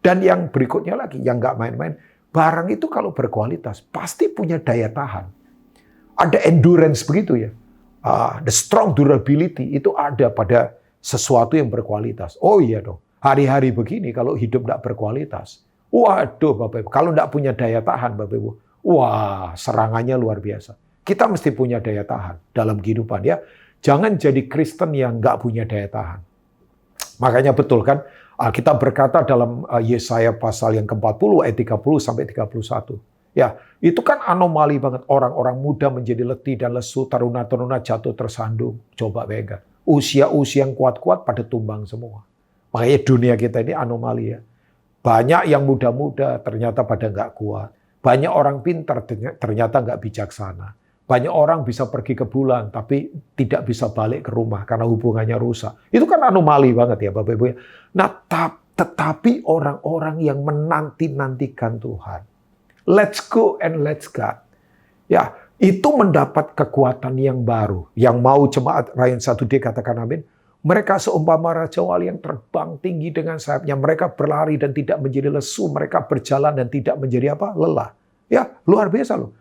Dan yang berikutnya lagi, yang enggak main-main, barang itu kalau berkualitas pasti punya daya tahan. Ada endurance begitu ya. the strong durability itu ada pada sesuatu yang berkualitas. Oh iya dong, hari-hari begini kalau hidup tidak berkualitas, waduh Bapak Ibu, kalau tidak punya daya tahan Bapak Ibu, wah serangannya luar biasa. Kita mesti punya daya tahan dalam kehidupan ya. Jangan jadi Kristen yang nggak punya daya tahan. Makanya betul kan, kita berkata dalam Yesaya pasal yang ke-40 ayat 30 sampai 31. Ya, itu kan anomali banget. Orang-orang muda menjadi letih dan lesu, taruna-taruna jatuh tersandung. Coba bayangkan. Usia-usia yang kuat-kuat pada tumbang semua. Makanya dunia kita ini anomali ya. Banyak yang muda-muda ternyata pada nggak kuat. Banyak orang pintar ternyata nggak bijaksana. Banyak orang bisa pergi ke bulan tapi tidak bisa balik ke rumah karena hubungannya rusak. Itu kan anomali banget ya Bapak Ibu. Nah, tetapi orang-orang yang menanti-nantikan Tuhan, let's go and let's God. Ya, itu mendapat kekuatan yang baru. Yang mau jemaat Rayon 1D katakan amin. Mereka seumpama Raja Wali yang terbang tinggi dengan sayapnya. Mereka berlari dan tidak menjadi lesu. Mereka berjalan dan tidak menjadi apa? Lelah. Ya, luar biasa loh.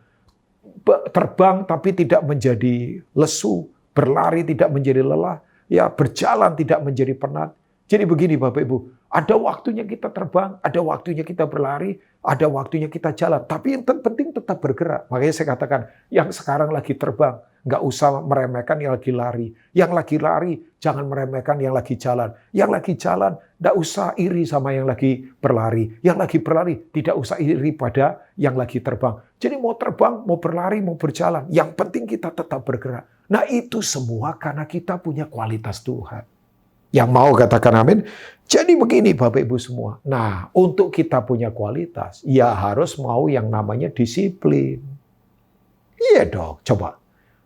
Terbang tapi tidak menjadi lesu. Berlari tidak menjadi lelah. Ya, berjalan tidak menjadi penat. Jadi begini Bapak Ibu, ada waktunya kita terbang, ada waktunya kita berlari, ada waktunya kita jalan. Tapi yang penting tetap bergerak. Makanya saya katakan, yang sekarang lagi terbang, nggak usah meremehkan yang lagi lari. Yang lagi lari, jangan meremehkan yang lagi jalan. Yang lagi jalan, nggak usah iri sama yang lagi berlari. Yang lagi berlari, tidak usah iri pada yang lagi terbang. Jadi mau terbang, mau berlari, mau berjalan. Yang penting kita tetap bergerak. Nah itu semua karena kita punya kualitas Tuhan. Yang mau katakan amin. Jadi begini Bapak Ibu semua. Nah, untuk kita punya kualitas, ya harus mau yang namanya disiplin. Iya dong, coba.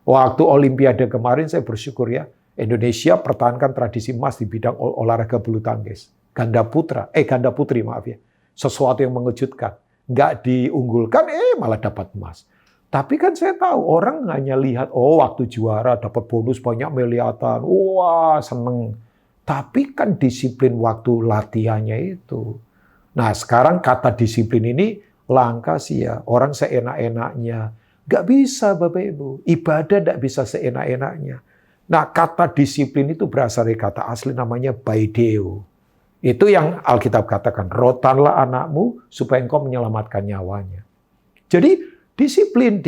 Waktu Olimpiade kemarin saya bersyukur ya, Indonesia pertahankan tradisi emas di bidang olahraga bulu tangkis. Ganda putri maaf ya. Sesuatu yang mengejutkan. Nggak diunggulkan, malah dapat emas. Tapi kan saya tahu orang hanya lihat, waktu juara dapat bonus banyak miliaran. Wah, seneng. Tapi kan disiplin waktu latihannya itu. Nah sekarang kata disiplin ini langka sih ya. Orang seenak-enaknya. Gak bisa Bapak Ibu. Ibadah gak bisa seenak-enaknya. Nah kata disiplin itu berasal dari kata asli namanya baideo. Itu yang Alkitab katakan. Rotanlah anakmu supaya engkau menyelamatkan nyawanya. Jadi disiplin.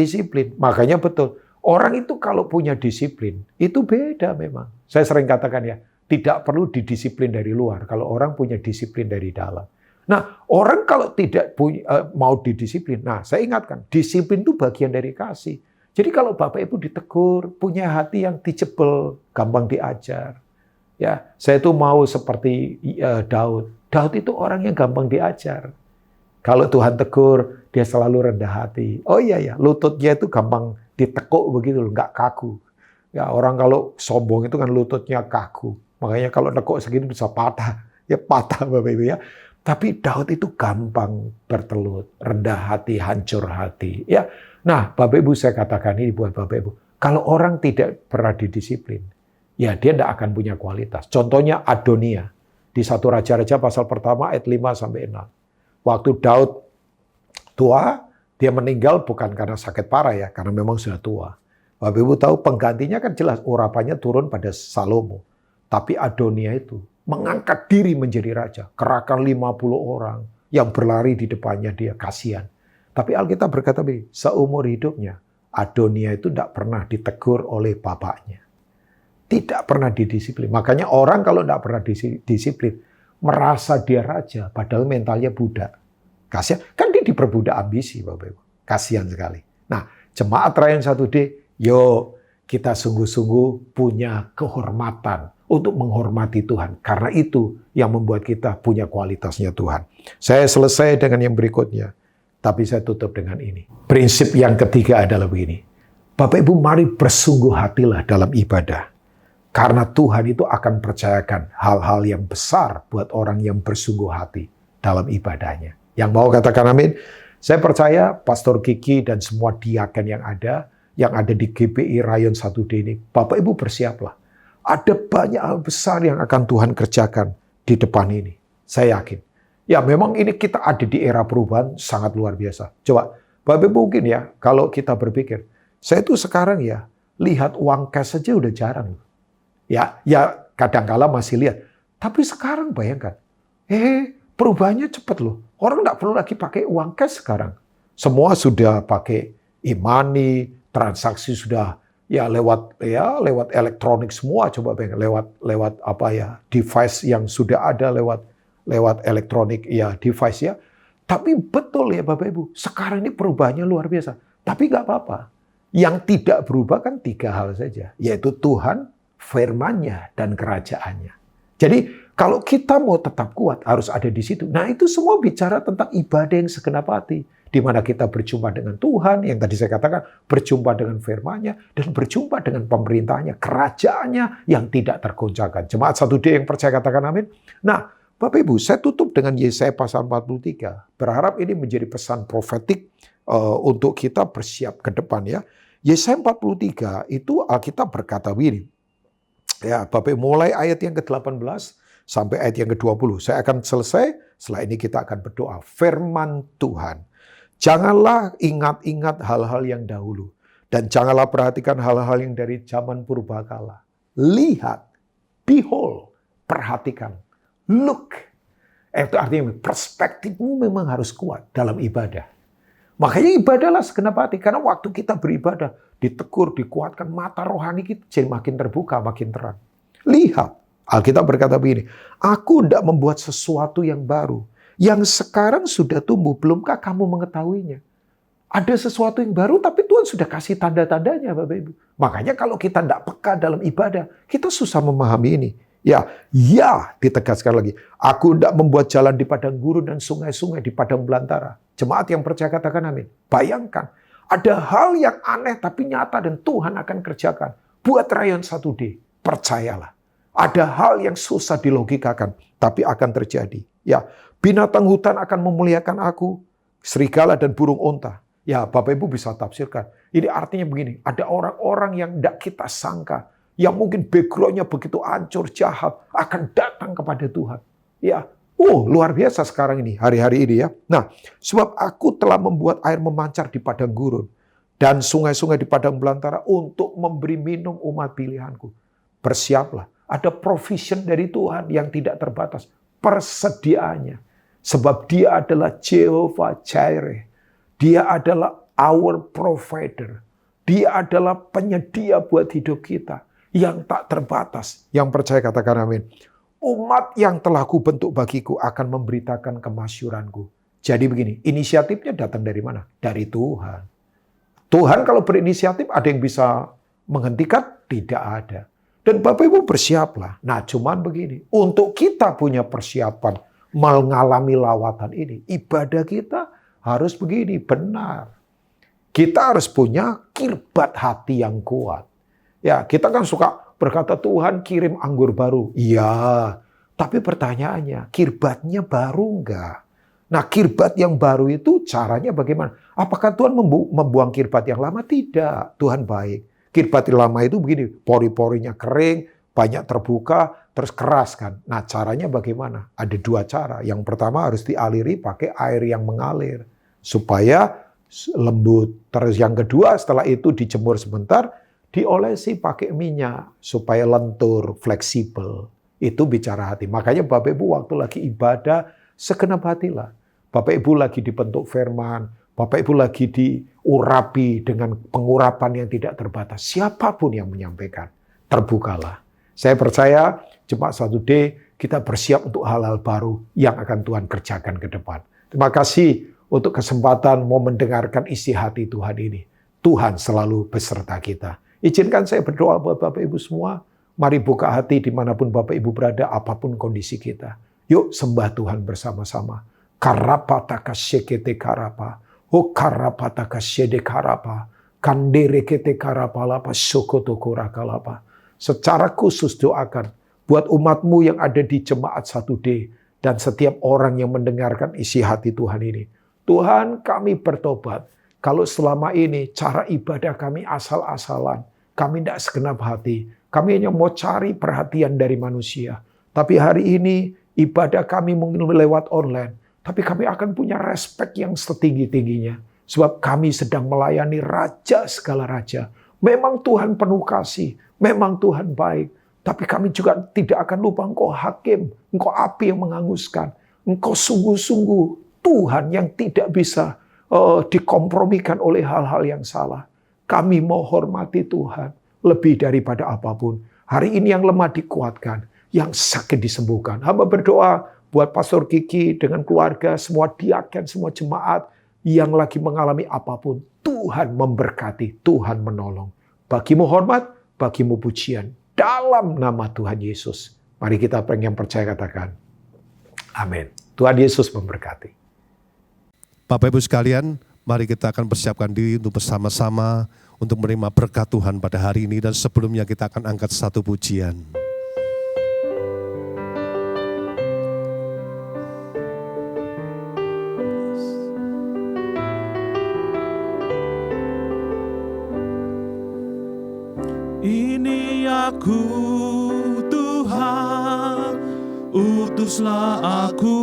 Makanya betul. Orang itu kalau punya disiplin. Itu beda memang. Saya sering katakan ya. Tidak perlu didisiplin dari luar, kalau orang punya disiplin dari dalam. Nah, orang kalau tidak mau didisiplin, nah saya ingatkan, disiplin itu bagian dari kasih. Jadi kalau Bapak Ibu ditegur, punya hati yang teachable, gampang diajar. Ya, saya itu mau seperti Daud. Daud itu orang yang gampang diajar. Kalau Tuhan tegur, dia selalu rendah hati. Oh iya, lututnya itu gampang ditekuk begitu, nggak kaku. Ya, orang kalau sombong itu kan lututnya kaku. Makanya kalau nekuk segini bisa patah. Ya patah Bapak Ibu ya. Tapi Daud itu gampang bertelut. Rendah hati, hancur hati. Ya. Nah Bapak Ibu saya katakan ini buat Bapak Ibu. Kalau orang tidak pernah didisiplin. Ya dia tidak akan punya kualitas. Contohnya Adonia. Di 1 Raja-Raja pasal pertama ayat 5-6. Waktu Daud tua. Dia meninggal bukan karena sakit parah ya. Karena memang sudah tua. Bapak Ibu tahu penggantinya kan jelas. Urapannya turun pada Salomo. Tapi Adonia itu mengangkat diri menjadi raja. Kerahkan 50 orang yang berlari di depannya dia. Kasihan. Tapi Alkitab berkata begini, seumur hidupnya Adonia itu tidak pernah ditegur oleh bapaknya. Tidak pernah didisiplin. Makanya orang kalau tidak pernah disiplin, merasa dia raja, padahal mentalnya budak. Kasihan. Kan dia diperbudak ambisi, Bapak Ibu. Kasihan sekali. Nah, jemaat Rayon 1D, yuk kita sungguh-sungguh punya kehormatan untuk menghormati Tuhan. Karena itu yang membuat kita punya kualitasnya Tuhan. Saya selesai dengan yang berikutnya. Tapi saya tutup dengan ini. Prinsip yang ketiga adalah begini. Bapak Ibu mari bersungguh hatilah dalam ibadah. Karena Tuhan itu akan percayakan hal-hal yang besar buat orang yang bersungguh hati dalam ibadahnya. Yang mau katakan amin? Saya percaya Pastor Kiki dan semua diaken yang ada di GBI Rayon 1D ini. Bapak Ibu bersiaplah. Ada banyak hal besar yang akan Tuhan kerjakan di depan ini. Saya yakin. Ya memang ini kita ada di era perubahan sangat luar biasa. Coba, Bapak Ibu mungkin ya, kalau kita berpikir, saya tuh sekarang ya, lihat uang cash saja udah jarang. Ya kadang-kala masih lihat. Tapi sekarang bayangkan, perubahannya cepat loh. Orang nggak perlu lagi pakai uang cash sekarang. Semua sudah pakai e-money, transaksi sudah lewat elektronik semua. Coba bayangkan lewat device yang sudah ada lewat elektronik device ya. Tapi betul ya Bapak Ibu, sekarang ini perubahannya luar biasa. Tapi nggak apa-apa. Yang tidak berubah kan 3 hal saja, yaitu Tuhan, firman-Nya, dan kerajaan-Nya. Jadi kalau kita mau tetap kuat harus ada di situ. Nah itu semua bicara tentang ibadah yang segenap hati. Di mana kita berjumpa dengan Tuhan, yang tadi saya katakan, berjumpa dengan firman-Nya, dan berjumpa dengan pemerintahnya, kerajaannya yang tidak tergoncangkan. Jemaat 1D yang percaya katakan amin. Nah Bapak Ibu, saya tutup dengan Yesaya pasal 43. Berharap ini menjadi pesan profetik untuk kita bersiap ke depan ya. Yesaya 43 itu Alkitab berkata begini. Ya, Bapak mulai ayat yang ke-18 sampai ayat yang ke-20. Saya akan selesai, setelah ini kita akan berdoa. Firman Tuhan, janganlah ingat-ingat hal-hal yang dahulu, dan janganlah perhatikan hal-hal yang dari zaman purbakala. Lihat, behold, perhatikan, look. Itu artinya perspektifmu memang harus kuat dalam ibadah. Makanya ibadahlah segenap hati. Karena waktu kita beribadah, ditegur, dikuatkan, mata rohani kita jadi makin terbuka, makin terang. Lihat, Alkitab berkata begini, aku tidak membuat sesuatu yang baru. Yang sekarang sudah tumbuh, belumkah kamu mengetahuinya? Ada sesuatu yang baru, tapi Tuhan sudah kasih tanda-tandanya, Bapak Ibu. Makanya kalau kita tidak peka dalam ibadah, kita susah memahami ini. Ya, ditegaskan lagi. Aku tidak membuat jalan di padang gurun dan sungai-sungai di padang belantara. Jemaat yang percaya katakan amin. Bayangkan, ada hal yang aneh tapi nyata dan Tuhan akan kerjakan. Buat rayon 1D, percayalah. Ada hal yang susah dilogikakan, tapi akan terjadi. Ya, binatang hutan akan memuliakan aku, serigala dan burung onta. Ya, Bapak Ibu bisa tafsirkan. Ini artinya begini, ada orang-orang yang tidak kita sangka, yang mungkin background-nya begitu hancur, jahat, akan datang kepada Tuhan. Ya, luar biasa sekarang ini, hari-hari ini ya. Nah, sebab aku telah membuat air memancar di padang gurun, dan sungai-sungai di padang belantara untuk memberi minum umat pilihanku. Bersiaplah, ada provision dari Tuhan yang tidak terbatas. Persediaannya. Sebab dia adalah Jehovah Jireh. Dia adalah our provider. Dia adalah penyedia buat hidup kita. Yang tak terbatas. Yang percaya katakan amin. Umat yang telah kubentuk bagiku akan memberitakan kemasyuranku. Jadi begini, inisiatifnya datang dari mana? Dari Tuhan. Tuhan kalau berinisiatif ada yang bisa menghentikan? Tidak ada. Dan Bapak Ibu bersiaplah. Nah cuman begini, untuk kita punya persiapan mengalami lawatan ini, ibadah kita harus begini, benar. Kita harus punya kirbat hati yang kuat. Ya, kita kan suka berkata Tuhan kirim anggur baru. Iya, tapi pertanyaannya, kirbatnya baru enggak? Nah, kirbat yang baru itu caranya bagaimana? Apakah Tuhan membuang kirbat yang lama? Tidak, Tuhan baik. Kirbat yang lama itu begini, pori-porinya kering, banyak terbuka, terus keras kan. Nah, caranya bagaimana? Ada 2 cara. Yang pertama harus dialiri pakai air yang mengalir, supaya lembut. Terus yang kedua, setelah itu dijemur sebentar, diolesi pakai minyak supaya lentur, fleksibel. Itu bicara hati. Makanya Bapak Ibu waktu lagi ibadah, segenap hatilah. Bapak Ibu lagi dibentuk firman, Bapak Ibu lagi diurapi dengan pengurapan yang tidak terbatas. Siapapun yang menyampaikan, terbukalah. Saya percaya Jemaat 1D kita bersiap untuk hal-hal baru yang akan Tuhan kerjakan ke depan. Terima kasih untuk kesempatan mau mendengarkan isi hati Tuhan ini. Tuhan selalu beserta kita. Izinkan saya berdoa buat Bapak Ibu semua. Mari buka hati dimanapun Bapak Ibu berada, apapun kondisi kita. Yuk sembah Tuhan bersama-sama. Karapataka sekete karapa. O karapataka sede karapa. Kandere kete karapalapa sokoto korakalapa. Secara khusus doakan buat umatmu yang ada di Jemaat 1D. Dan setiap orang yang mendengarkan isi hati Tuhan ini. Tuhan, kami bertobat. Kalau selama ini cara ibadah kami asal-asalan, kami tidak segenap hati, kami hanya mau cari perhatian dari manusia. Tapi hari ini ibadah kami mungkin lewat online, tapi kami akan punya respek yang setinggi-tingginya. Sebab kami sedang melayani Raja segala Raja, Memang Tuhan penuh kasih, memang Tuhan baik. Tapi kami juga tidak akan lupa Engkau hakim, Engkau api yang menghanguskan. Engkau sungguh-sungguh Tuhan yang tidak bisa dikompromikan oleh hal-hal yang salah. Kami mau hormati Tuhan lebih daripada apapun. Hari ini yang lemah dikuatkan, yang sakit disembuhkan. Hamba berdoa buat Pastor Kiki dengan keluarga, semua diaken, semua jemaat yang lagi mengalami apapun. Tuhan memberkati, Tuhan menolong. Bagimu hormat, bagimu pujian. Dalam nama Tuhan Yesus. Mari kita yang percaya katakan, amin. Tuhan Yesus memberkati. Bapak Ibu sekalian, mari kita akan persiapkan diri untuk bersama-sama untuk menerima berkat Tuhan pada hari ini. Dan sebelumnya kita akan angkat satu pujian. Ini aku Tuhan, utuslah aku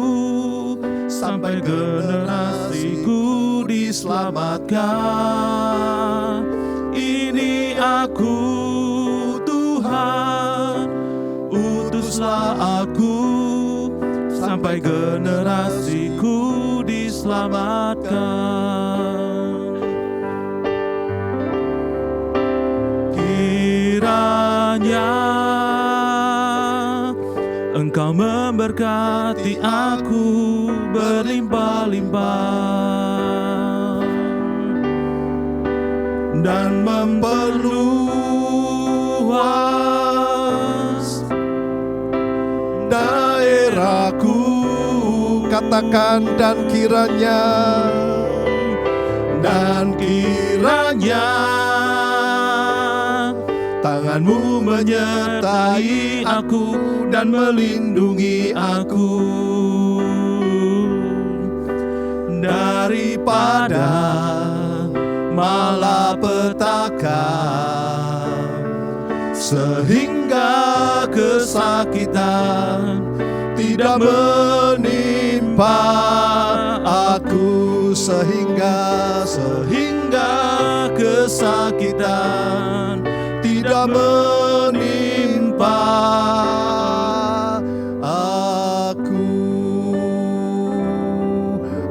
sampai generasiku diselamatkan. Ini aku Tuhan, utuslah aku sampai generasiku diselamatkan. Kiranya Engkau memberkati aku berlimpah-limpah dan memperluas daerahku, katakan dan kiranya tanganmu menyertai aku dan melindungi aku daripada malapetaka, sehingga kesakitan tidak menimpa aku, sehingga kesakitan tidak menimpa aku.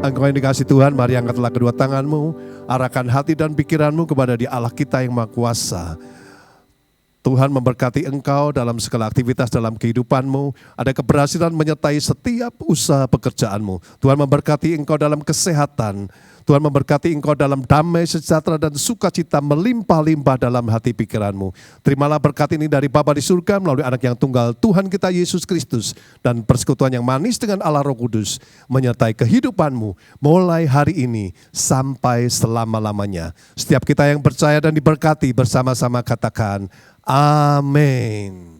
Engkau yang dikasihi Tuhan, mari angkatlah kedua tanganmu, arahkan hati dan pikiranmu kepada Dia Allah kita yang Maha Kuasa. Tuhan memberkati engkau dalam segala aktivitas dalam kehidupanmu. Ada keberhasilan menyertai setiap usaha pekerjaanmu. Tuhan memberkati engkau dalam kesehatan. Tuhan memberkati engkau dalam damai, sejahtera dan sukacita melimpah-limpah dalam hati pikiranmu. Terimalah berkat ini dari Bapa di surga melalui Anak yang tunggal Tuhan kita Yesus Kristus. Dan persekutuan yang manis dengan Allah Roh Kudus menyertai kehidupanmu mulai hari ini sampai selama-lamanya. Setiap kita yang percaya dan diberkati bersama-sama katakan, amin.